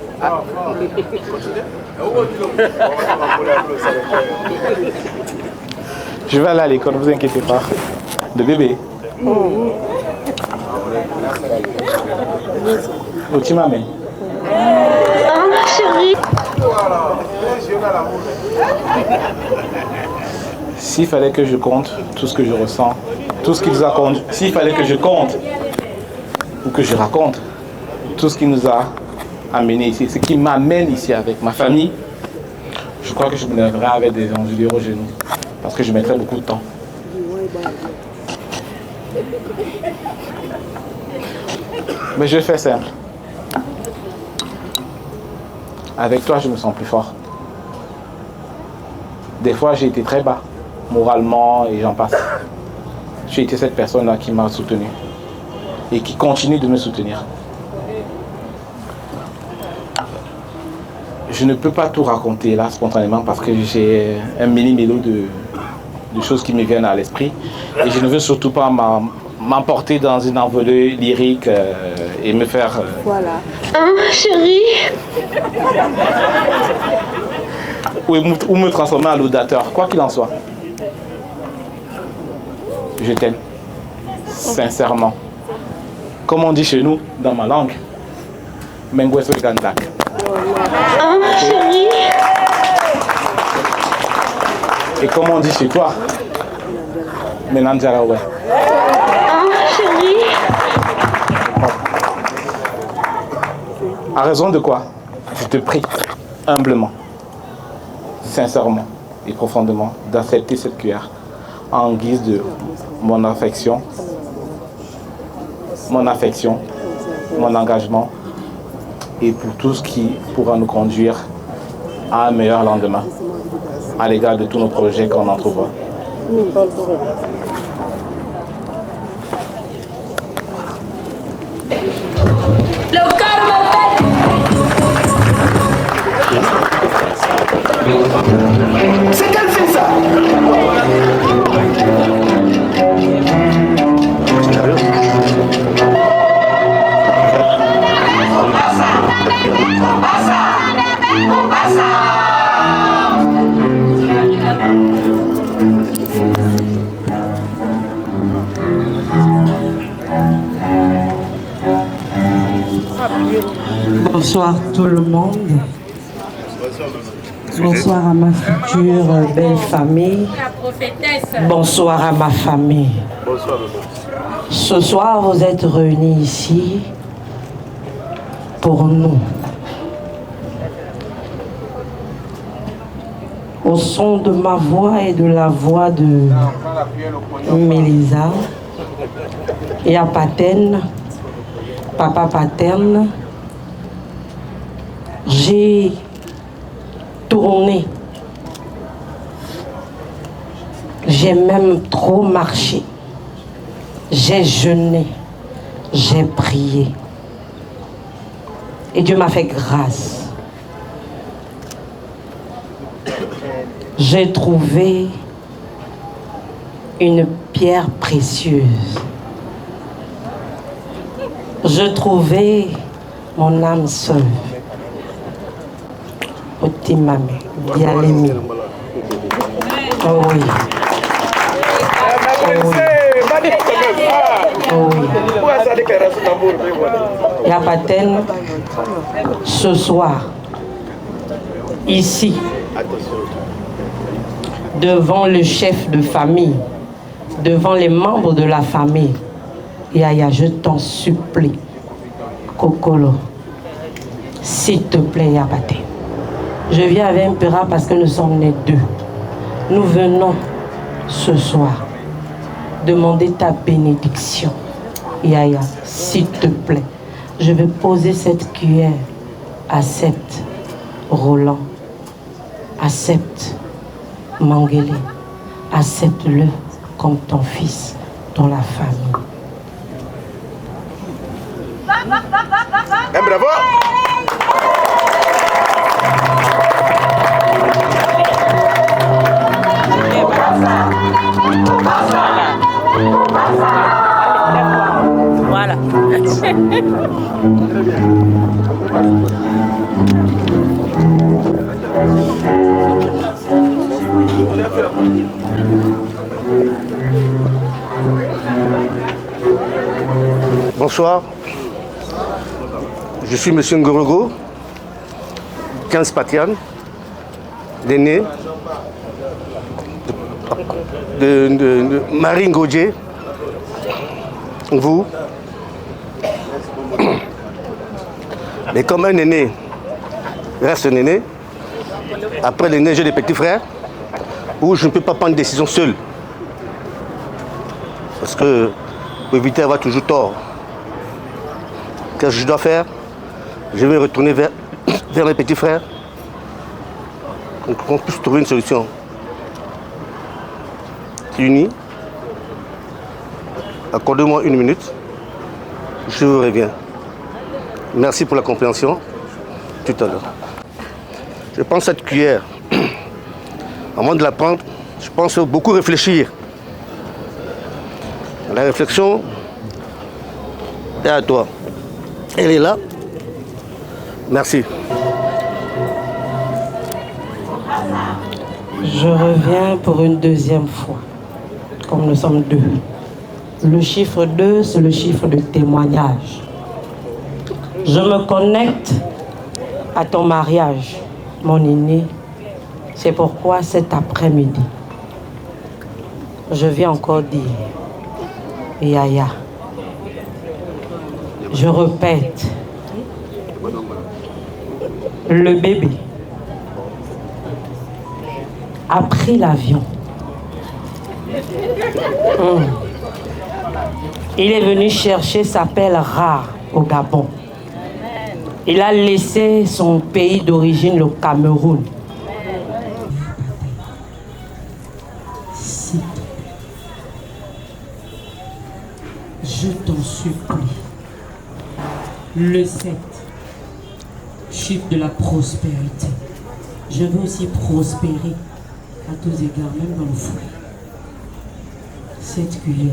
Je vais aller à l'école, ne vous inquiétez pas. De bébé. Oh, tu m'amènes. Chérie. S'il fallait que je compte tout ce que je ressens, tout ce qui nous a compté, s'il fallait que je compte ou que je raconte tout ce qui nous a amené ici, ce qui m'amène ici avec ma famille, je crois que je me lèverais avec des ondulures aux genoux parce que je mettrais beaucoup de temps. Mais je fais simple. Avec toi, je me sens plus fort. Des fois, j'ai été très bas, moralement, et j'en passe. Tu as été cette personne-là qui m'a soutenu et qui continue de me soutenir. Je ne peux pas tout raconter là spontanément parce que j'ai un millimélo de choses qui me viennent à l'esprit et je ne veux surtout pas m'emporter dans une envolée lyrique et me faire... Voilà. Chérie. Ou me transformer en laudateur, quoi qu'il en soit. Je t'aime. Sincèrement. Comme on dit chez nous, dans ma langue, Mengweso Gandak. Chérie. Et comme on dit chez toi, Menanjarawe. Chérie. À raison de quoi? Je te prie, humblement, sincèrement et profondément, d'accepter cette cuillère en guise de mon affection, mon engagement et pour tout ce qui pourra nous conduire à un meilleur lendemain à l'égard de tous nos projets qu'on entrevoit. Le cœur m'appelle. C'est quel fait ça? Bonsoir tout le monde. Bonsoir à ma future belle famille. Bonsoir à ma famille. Ce soir, vous êtes réunis ici pour nous. Au son de ma voix et de la voix de Mélisa et à Patène, papa Patène, j'ai tourné. J'ai même trop marché. J'ai jeûné. J'ai prié. Et Dieu m'a fait grâce. J'ai trouvé une pierre précieuse. Je trouvais mon âme seule. Otimame, Bialemi. Oh oui. Oh oui. Yapaten, ce soir, ici, devant le chef de famille, devant les membres de la famille. Yaya, je t'en supplie. Kokolo, s'il te plaît, Yabate. Je viens avec Impera parce que nous sommes nés deux. Nous venons ce soir demander ta bénédiction. Yaya, s'il te plaît. Je vais poser cette cuillère. Accepte, Roland. Accepte, Mangele. Accepte-le comme ton fils dans la famille. Bravo! Voilà. Bonsoir. Je suis M. Ngorogo, 15 Patian, l'aîné de Marie Ngodje, vous. Mais comme un aîné reste un aîné, après l'aîné, j'ai des petits frères où je ne peux pas prendre une décision seul. Parce que pour éviter d'avoir toujours tort. Qu'est-ce que je dois faire? Je vais retourner vers mes petits frères pour qu'on puisse trouver une solution. Unis, accordez-moi 1 minute, je vous reviens. Merci pour la compréhension. Tout à l'heure. Je prends cette cuillère. Avant de la prendre, je pense beaucoup réfléchir. La réflexion est à toi. Elle est là. Merci. Je reviens pour une deuxième fois, comme nous sommes deux. Le chiffre 2, c'est le chiffre de témoignage. Je me connecte à ton mariage, mon aîné. C'est pourquoi cet après-midi, je viens encore dire, Yaya, je répète, le bébé a pris l'avion. Il est venu chercher sa pelle rare au Gabon. Il a laissé son pays d'origine, le Cameroun. Je t'en supplie. Le 7, chiffre de la prospérité. Je veux aussi prospérer à tous égards, même dans le foyer. Cette cuillère,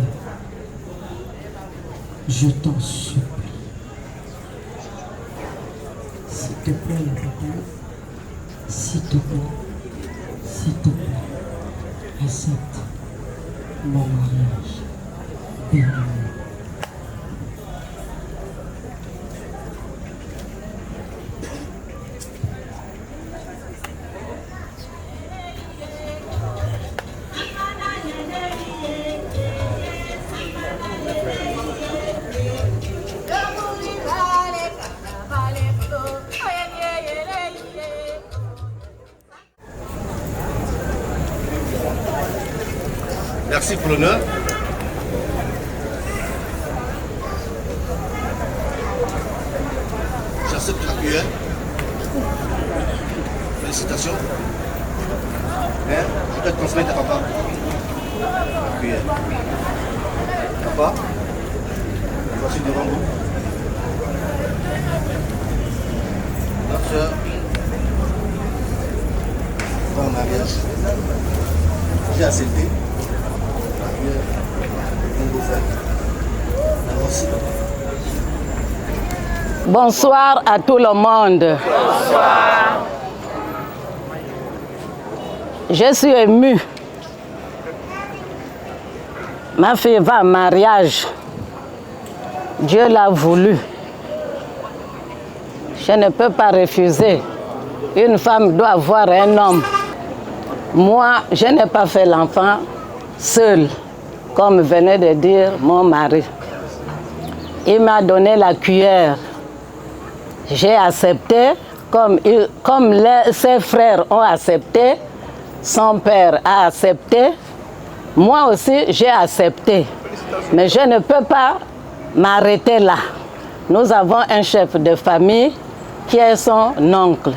je t'en supplie. S'il te plaît, papa, s'il te plaît, accepte mon mariage. Bénis-moi. Merci pour l'honneur. J'accepte la cuillère. Félicitations. Mère, je dois te transmettre à papa. La cuillère. Papa, voici devant vous. Notre soeur va en mariage. J'ai accepté. Bonsoir à tout le monde. Bonsoir. Je suis émue. Ma fille va en mariage. Dieu l'a voulu. Je ne peux pas refuser. Une femme doit avoir un homme. Moi, je n'ai pas fait l'enfant seul. comme venait de dire mon mari. Il m'a donné la cuillère. J'ai accepté, comme ses frères ont accepté, son père a accepté, moi aussi j'ai accepté. Mais je ne peux pas m'arrêter là. Nous avons un chef de famille qui est son oncle,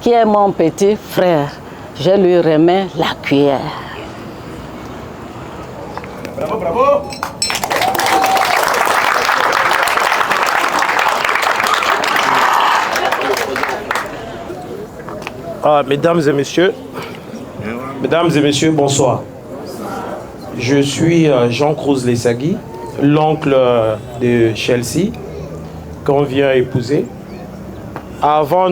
qui est mon petit frère. Je lui remets la cuillère. Bravo, bravo. Mesdames et messieurs, bonsoir. Je suis Jean Cruz Lesagui, l'oncle de Chelsea, qu'on vient épouser. Avant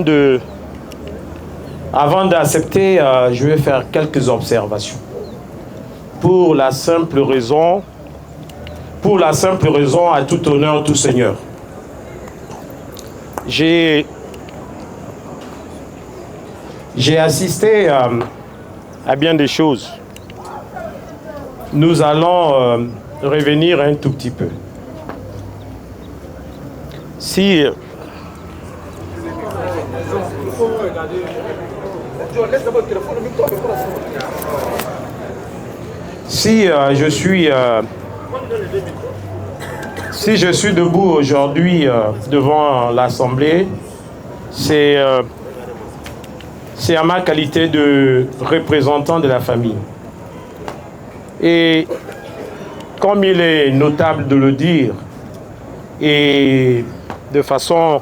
d'accepter, je vais faire quelques observations. Pour la simple raison, à tout honneur, tout seigneur. J'ai assisté à bien des choses. Nous allons revenir un tout petit peu. Si je suis debout aujourd'hui devant l'Assemblée, c'est à ma qualité de représentant de la famille. Et comme il est notable de le dire, et de façon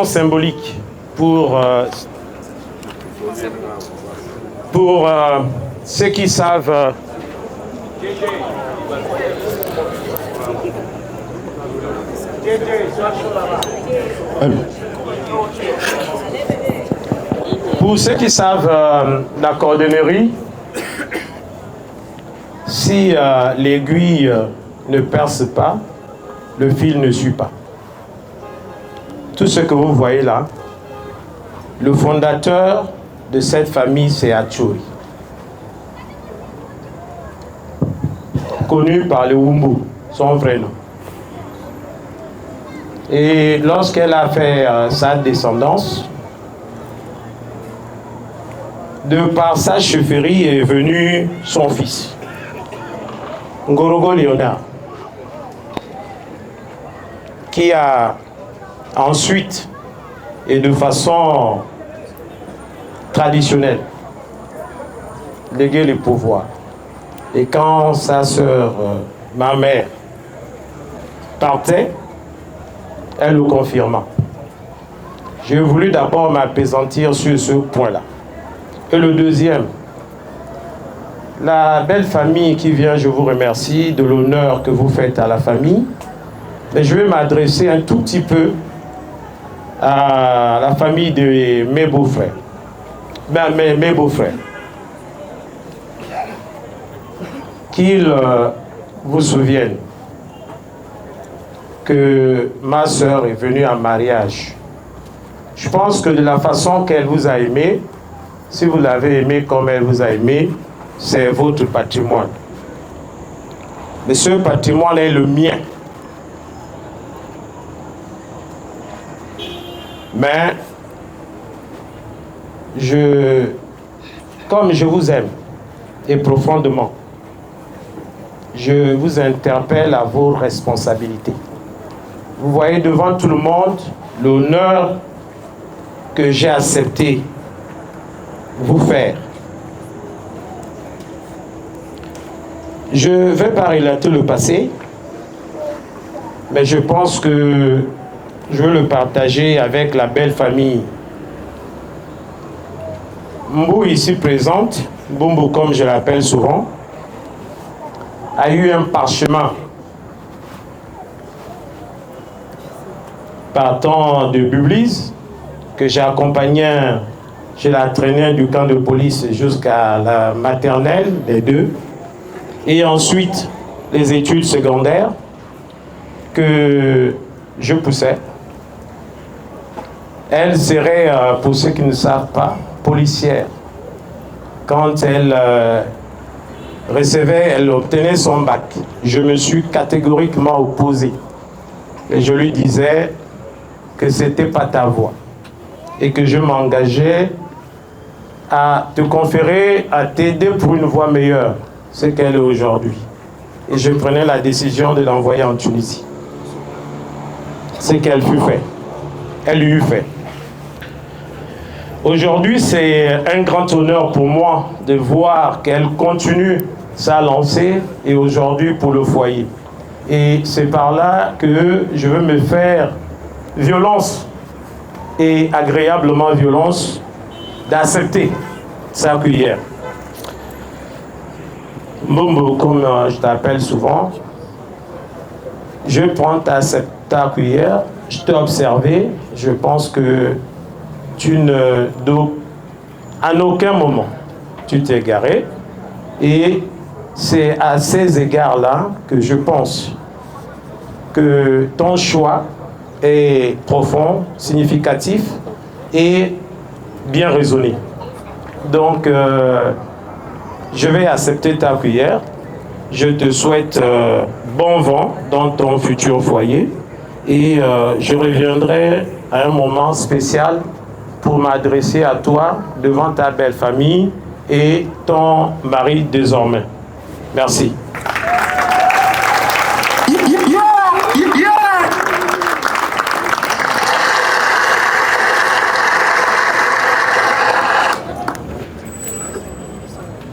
symbolique pour ceux qui savent la cordonnerie, si l'aiguille ne perce pas, le fil ne suit pas. Tout ce que vous voyez là, le fondateur de cette famille, c'est Atchouri, connu par le Wumbu, son vrai nom. Et lorsqu'elle a fait sa descendance, de par sa chefferie est venu son fils, Ngorogo Léonard, qui a ensuite, et de façon traditionnelle, légué le pouvoir. Et quand sa sœur, ma mère, partait, elle le confirma. J'ai voulu d'abord m'apaisantir sur ce point-là. Et le deuxième, la belle famille qui vient, je vous remercie de l'honneur que vous faites à la famille. Mais je vais m'adresser un tout petit peu à la famille de mes beaux-frères. Mes beaux-frères. Qu'ils vous souviennent que ma sœur est venue en mariage. Je pense que de la façon qu'elle vous a aimé, si vous l'avez aimé comme elle vous a aimé, c'est votre patrimoine. Mais ce patrimoine est le mien. Mais comme je vous aime, et profondément, je vous interpelle à vos responsabilités. Vous voyez devant tout le monde l'honneur que j'ai accepté vous faire. Je ne vais pas relater le passé, mais je pense que je veux le partager avec la belle famille. Mbou, ici présente, Bumbu comme je l'appelle souvent, a eu un parchemin partant de Bublise, que j'ai accompagné, je l'ai traîné du camp de police jusqu'à la maternelle, les deux, et ensuite les études secondaires que je poussais. Elle serait, pour ceux qui ne savent pas, policière. Quand elle recevait, elle obtenait son bac. Je me suis catégoriquement opposé. Et je lui disais que ce n'était pas ta voie. Et que je m'engageais à te conférer, à t'aider pour une voie meilleure, ce qu'elle est aujourd'hui. Et je prenais la décision de l'envoyer en Tunisie. Ce qu'elle fut fait. Elle eut fait. Aujourd'hui, c'est un grand honneur pour moi de voir qu'elle continue sa lancée et aujourd'hui pour le foyer. Et c'est par là que je veux me faire violence et agréablement violence d'accepter sa cuillère. Mbombo, comme je t'appelle souvent, je prends ta cuillère, je t'ai observé, je pense que à aucun moment tu t'es égaré, et c'est à ces égards-là que je pense que ton choix est profond, significatif et bien raisonné. Donc, je vais accepter ta cuillère. Je te souhaite bon vent dans ton futur foyer et je reviendrai à un moment spécial pour m'adresser à toi devant ta belle famille et ton mari désormais. Merci.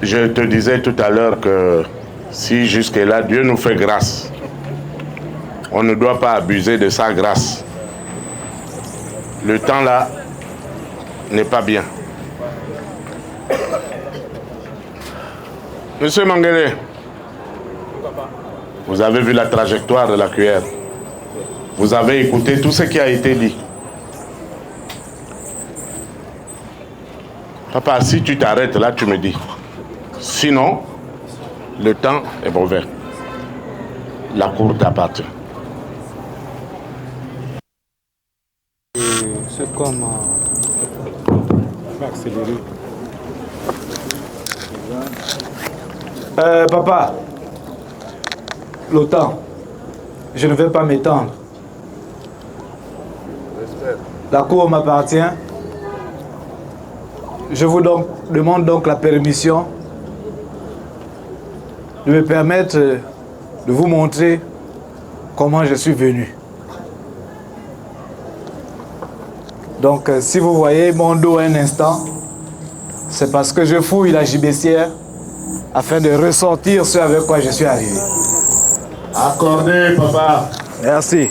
Je te disais tout à l'heure que si jusque-là Dieu nous fait grâce, on ne doit pas abuser de sa grâce. Le temps là n'est pas bien. Monsieur Mangele, vous avez vu la trajectoire de la cuillère. Vous avez écouté tout ce qui a été dit. Papa, si tu t'arrêtes là, tu me dis. Sinon, le temps est mauvais. La cour t'appartient. C'est comme... accélérer. Papa, le temps, je ne vais pas m'étendre. La cour m'appartient. Je vous demande donc la permission de me permettre de vous montrer comment je suis venu. Donc, si vous voyez mon dos un instant, c'est parce que je fouille la gibecière afin de ressortir ce avec quoi je suis arrivé. Accordé, papa. Merci.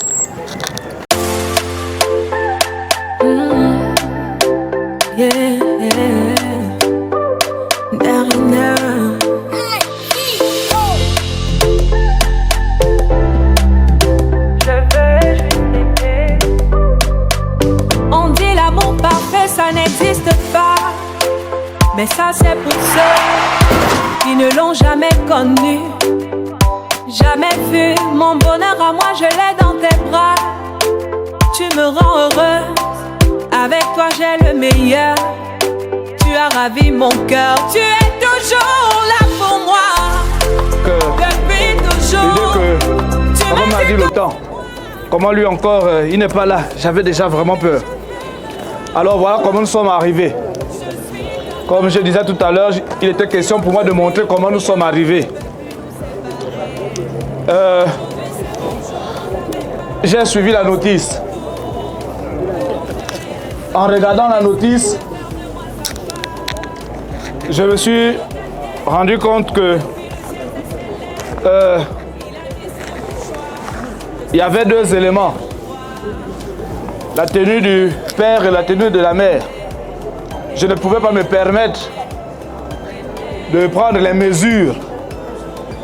On dit l'amour parfait, ça n'existe pas. Mais ça c'est pour ceux qui ne l'ont jamais connu. Jamais vu mon bonheur à moi, je l'ai dans tes bras. Tu me rends heureuse, avec toi j'ai le meilleur. Tu as ravi mon cœur, tu es toujours là pour moi. Depuis toujours. Comment m'a dit le temps? Comment lui encore, il n'est pas là. J'avais déjà vraiment peur. Alors voilà comment nous sommes arrivés. Comme je disais tout à l'heure, il était question pour moi de montrer comment nous sommes arrivés. J'ai suivi la notice. En regardant la notice, je me suis rendu compte que il y avait deux éléments. La tenue du père et la tenue de la mère. Je ne pouvais pas me permettre de prendre les mesures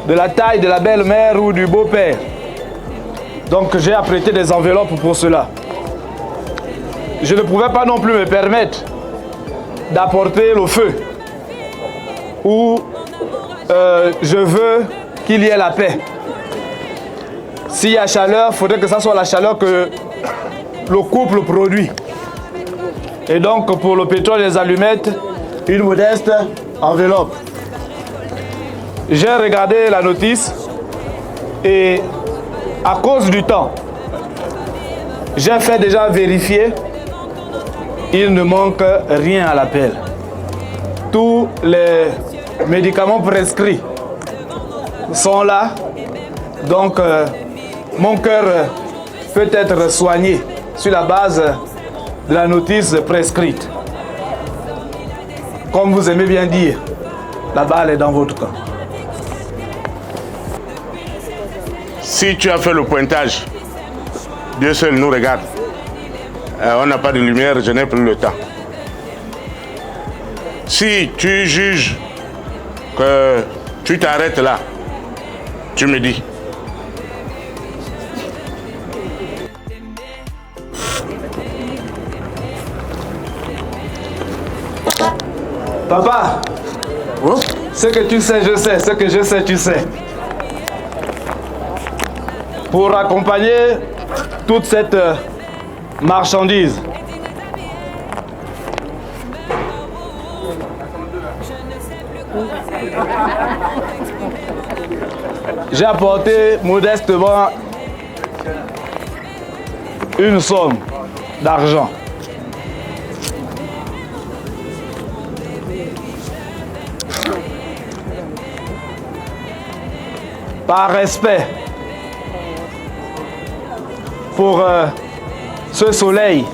de la taille de la belle-mère ou du beau-père. Donc j'ai apprêté des enveloppes pour cela. Je ne pouvais pas non plus me permettre d'apporter le feu. Ou je veux qu'il y ait la paix. S'il y a chaleur, il faudrait que ça soit la chaleur que le couple produit. Et donc pour le pétrole et les allumettes, une modeste enveloppe. J'ai regardé la notice et à cause du temps, j'ai fait déjà vérifier, il ne manque rien à l'appel. Tous les médicaments prescrits sont là, donc mon cœur peut être soigné sur la base de la notice prescrite. Comme vous aimez bien dire, la balle est dans votre camp. Si tu as fait le pointage, Dieu seul nous regarde. On n'a pas de lumière, je n'ai plus le temps. Si tu juges que tu t'arrêtes là, tu me dis. Papa, ce que tu sais, je sais. Ce que je sais, tu sais. Pour accompagner toute cette marchandise, j'ai apporté modestement une somme d'argent. Par respect pour ce soleil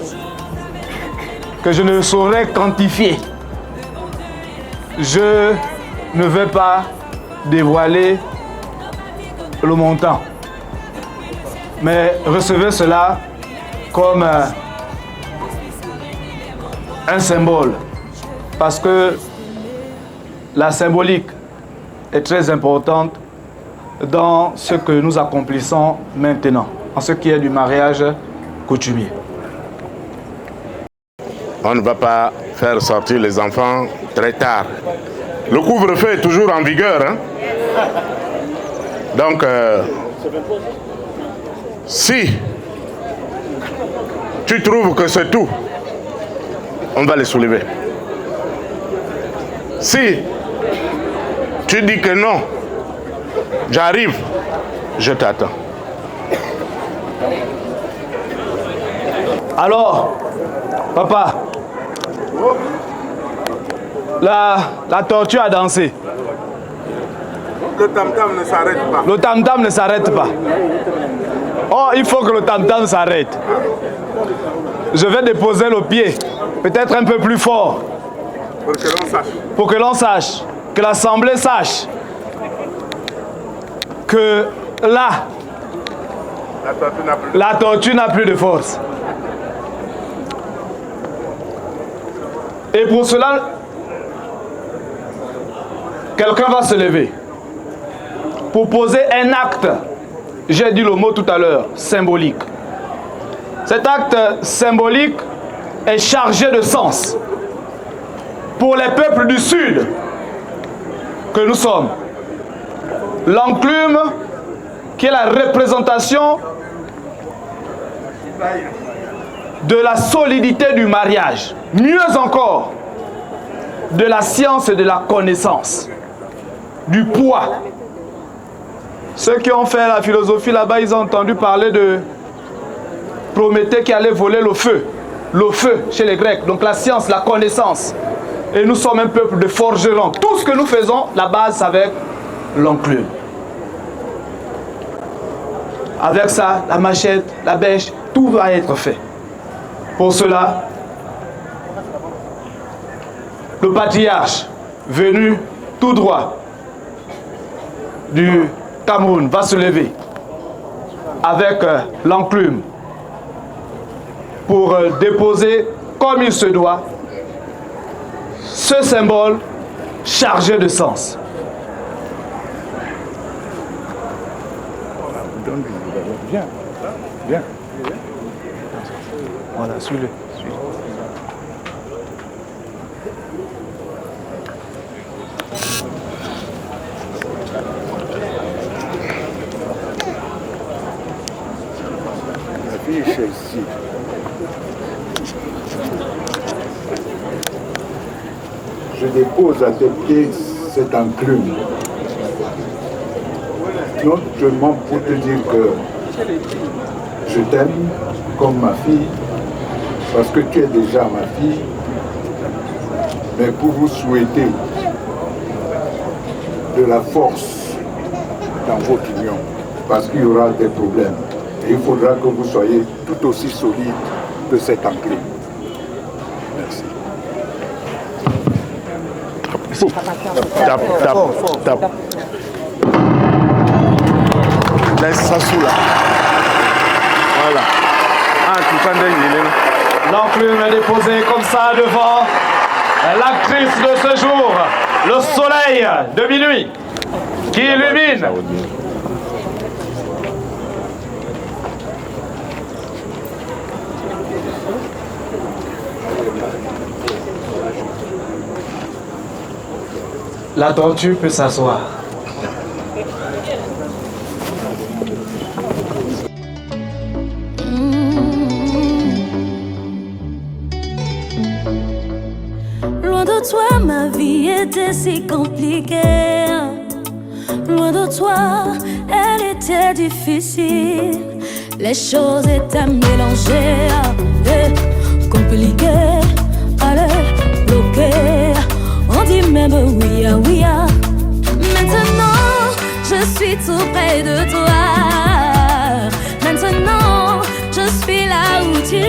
que je ne saurais quantifier, je ne vais pas dévoiler le montant, mais recevez cela comme un symbole, parce que la symbolique est très importante dans ce que nous accomplissons maintenant, en ce qui est du mariage coutumier. On ne va pas faire sortir les enfants très tard. Le couvre-feu est toujours en vigueur. Hein? Donc, si tu trouves que c'est tout, on va les soulever. Si tu dis que non, j'arrive, je t'attends. Alors, papa, la tortue a dansé. Le tam-tam ne s'arrête pas. Le tam-tam ne s'arrête pas. Oh, il faut que le tam-tam s'arrête. Je vais déposer le pied, peut-être un peu plus fort. Pour que l'on sache. Pour que l'on sache, que l'Assemblée sache que là, la tortue n'a plus de force. Et pour cela, quelqu'un va se lever pour poser un acte, j'ai dit le mot tout à l'heure, symbolique. Cet acte symbolique est chargé de sens pour les peuples du Sud que nous sommes. L'enclume, qui est la représentation de la solidité du mariage, mieux encore, de la science et de la connaissance, du poids. Ceux qui ont fait la philosophie là-bas, ils ont entendu parler de Prométhée qui allait voler le feu chez les Grecs, donc la science, la connaissance. Et nous sommes un peuple de forgerons. Tout ce que nous faisons, la base, c'est avec l'enclume. Avec ça, la machette, la bêche, tout va être fait. Pour cela, le patriarche venu tout droit du Cameroun va se lever avec l'enclume pour déposer comme il se doit ce symbole chargé de sens. Viens, viens. Voilà, suis-le. Affiche ici. Je dépose à tes pieds cette enclume Non seulement pour te dire que je t'aime comme ma fille, parce que tu es déjà ma fille, mais pour vous souhaiter de la force dans votre union, parce qu'il y aura des problèmes. Et il faudra que vous soyez tout aussi solide que cet enclave. Merci. Tape. Laisse ça sous là. Voilà. Ah, tu prends des L'enclume est déposée comme ça devant l'actrice de ce jour, le soleil de minuit, qui illumine. La tortue peut s'asseoir. Loin de toi, ma vie était si compliquée. Loin de toi, elle était difficile. Les choses étaient mélangées, compliquées, allez, bloquées. On dit même oui, oui. Maintenant, je suis tout près de toi. Maintenant, je suis là où tu es.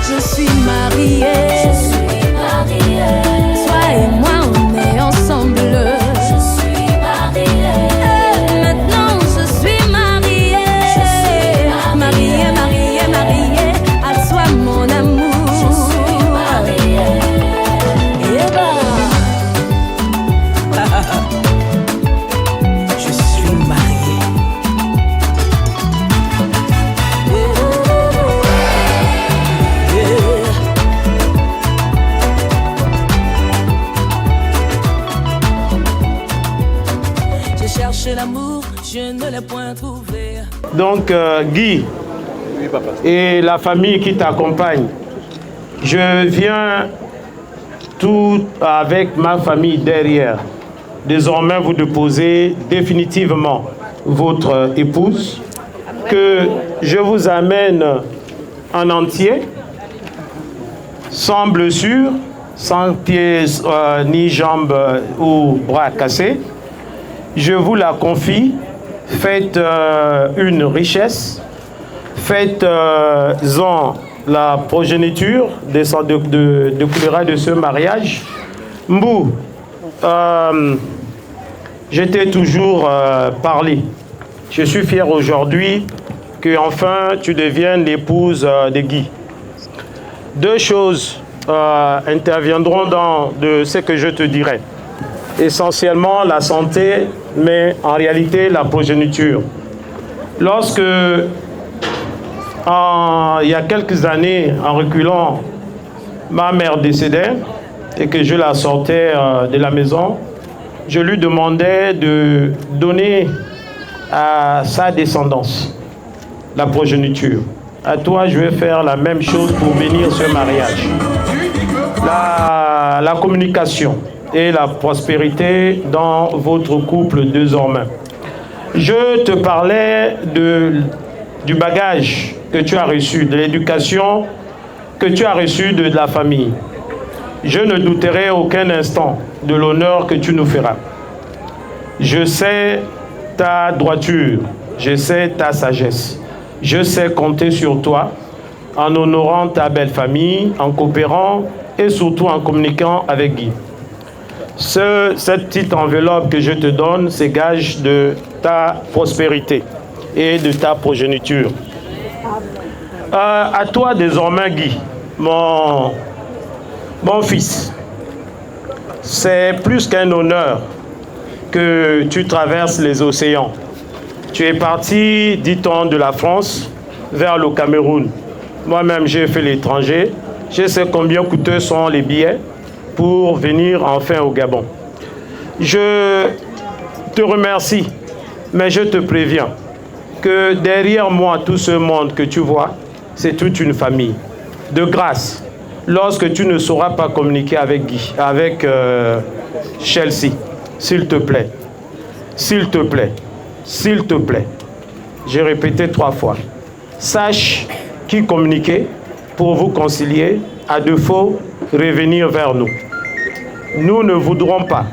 Je suis mariée. Toi et moi, on est ensemble. Je suis mariée. Maintenant, je suis mariée. Mariée. À toi, mon amour. Je suis mariée. Je suis mariée. Je cherche l'amour, je ne l'ai point trouvé. Donc Guy et la famille qui t'accompagne, je viens tout avec ma famille derrière. Désormais, vous déposez définitivement votre épouse, que je vous amène en entier, sans blessure, sans pieds ni jambes ou bras cassés. Je vous la confie. Faites une richesse, faites-en la progéniture découlera de ce mariage. Mbou, je t'ai toujours parlé. Je suis fier aujourd'hui que enfin tu deviennes l'épouse de Guy. Deux choses interviendront dans ce que je te dirai. Essentiellement la santé, mais en réalité la progéniture. Lorsque, il y a quelques années, en reculant, ma mère décédait et que je la sortais de la maison, je lui demandais de donner à sa descendance la progéniture. À toi, je vais faire la même chose pour bénir ce mariage. La communication et la prospérité dans votre couple désormais. Je te parlais du bagage que tu as reçu, de l'éducation que tu as reçue de la famille. Je ne douterai aucun instant de l'honneur que tu nous feras. Je sais ta droiture, je sais ta sagesse. Je sais compter sur toi en honorant ta belle famille, en coopérant et surtout en communiquant avec Guy. Cette petite enveloppe que je te donne, c'est gage de ta prospérité et de ta progéniture. À toi désormais, Guy, mon fils, c'est plus qu'un honneur que tu traverses les océans. Tu es parti, dit-on, de la France vers le Cameroun. Moi-même, j'ai fait l'étranger. Je sais combien coûteux sont les billets pour venir enfin au Gabon. Je te remercie, mais je te préviens que derrière moi, tout ce monde que tu vois, c'est toute une famille. De grâce, lorsque tu ne sauras pas communiquer avec Guy, avec Chelsea, s'il te plaît, s'il te plaît, j'ai répété 3 fois, sache qui communiquer pour vous concilier, à défaut, revenir vers nous. Nous ne voudrons pas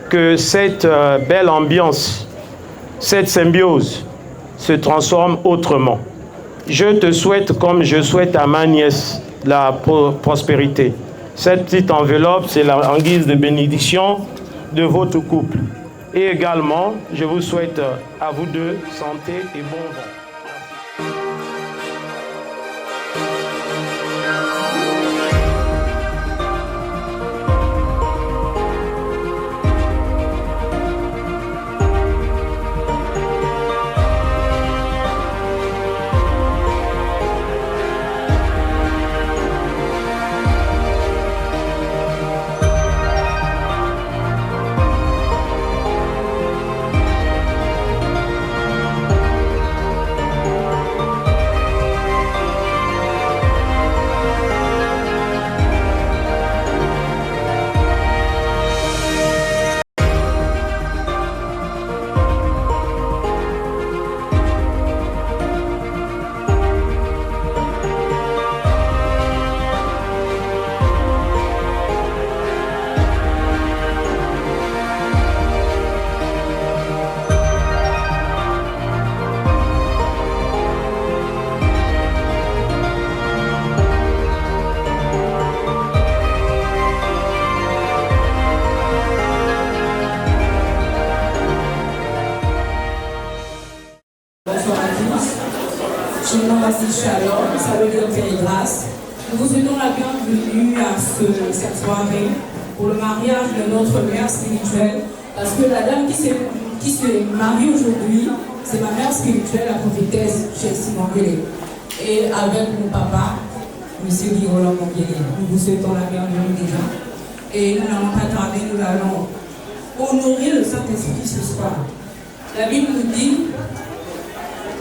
que cette belle ambiance, cette symbiose se transforme autrement. Je te souhaite, comme je souhaite à ma nièce, la prospérité. Cette petite enveloppe, c'est en guise de bénédiction de votre couple. Et également, je vous souhaite à vous deux santé et bon vent. Shalom, ça veut dire paix et grâce. Nous vous souhaitons la bienvenue à cette soirée pour le mariage de notre mère spirituelle. Parce que la dame qui se marie aujourd'hui, c'est ma mère spirituelle, la prophétesse Chelsea Mangele. Et avec mon papa, M. Guirola Mangele. Nous vous souhaitons la bienvenue déjà. Et nous n'allons pas tarder, nous allons honorer le Saint-Esprit ce soir. La Bible nous dit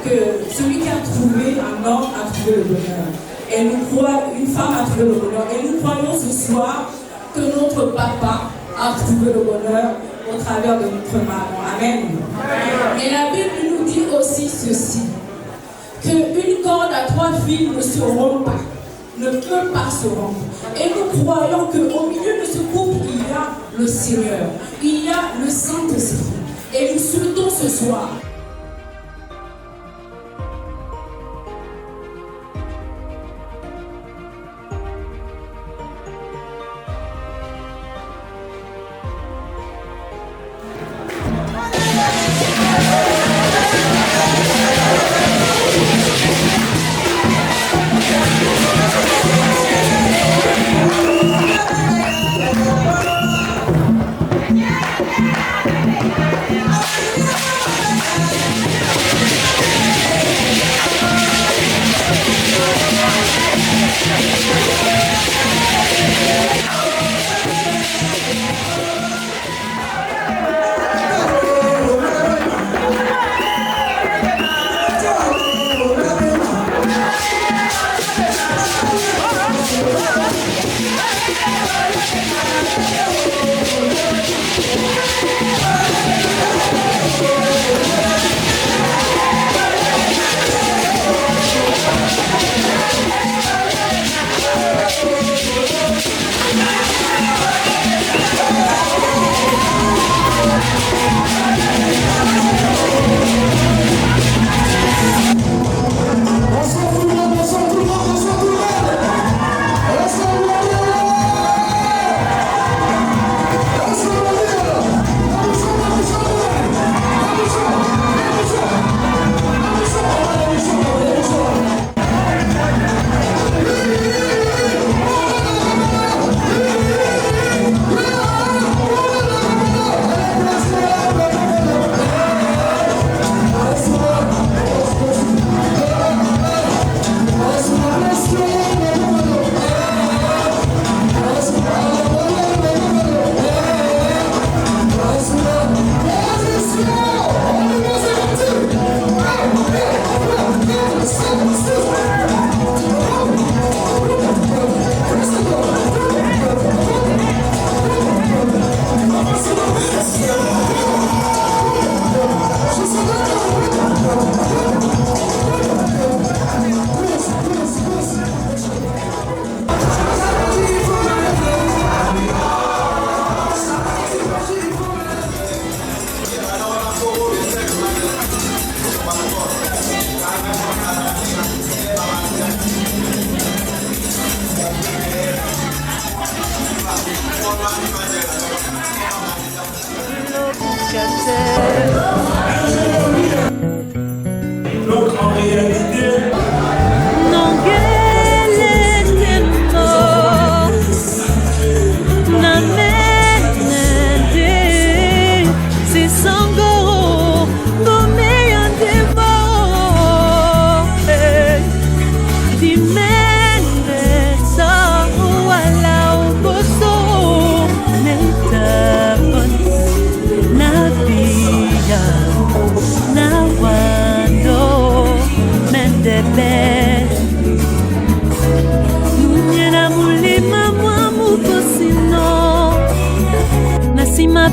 que celui qui a trouvé un homme a trouvé le bonheur. Et nous croyons, une femme a trouvé le bonheur. Et nous croyons ce soir que notre papa a trouvé le bonheur au travers de notre maman. Amen. Et la Bible nous dit aussi ceci, qu'une corde à 3 fils ne se rompt pas, ne peut pas se rompre. Et nous croyons qu'au milieu de ce couple, il y a le Seigneur, il y a le Saint-Esprit. Et nous souhaitons ce soir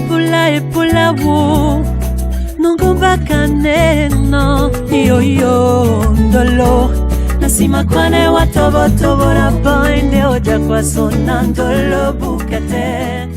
Pula e pula wo Nongomba kaneno Yo yo ndolo Nasima kwane watobo tobo na boinde Oja kwa sonandolo bukate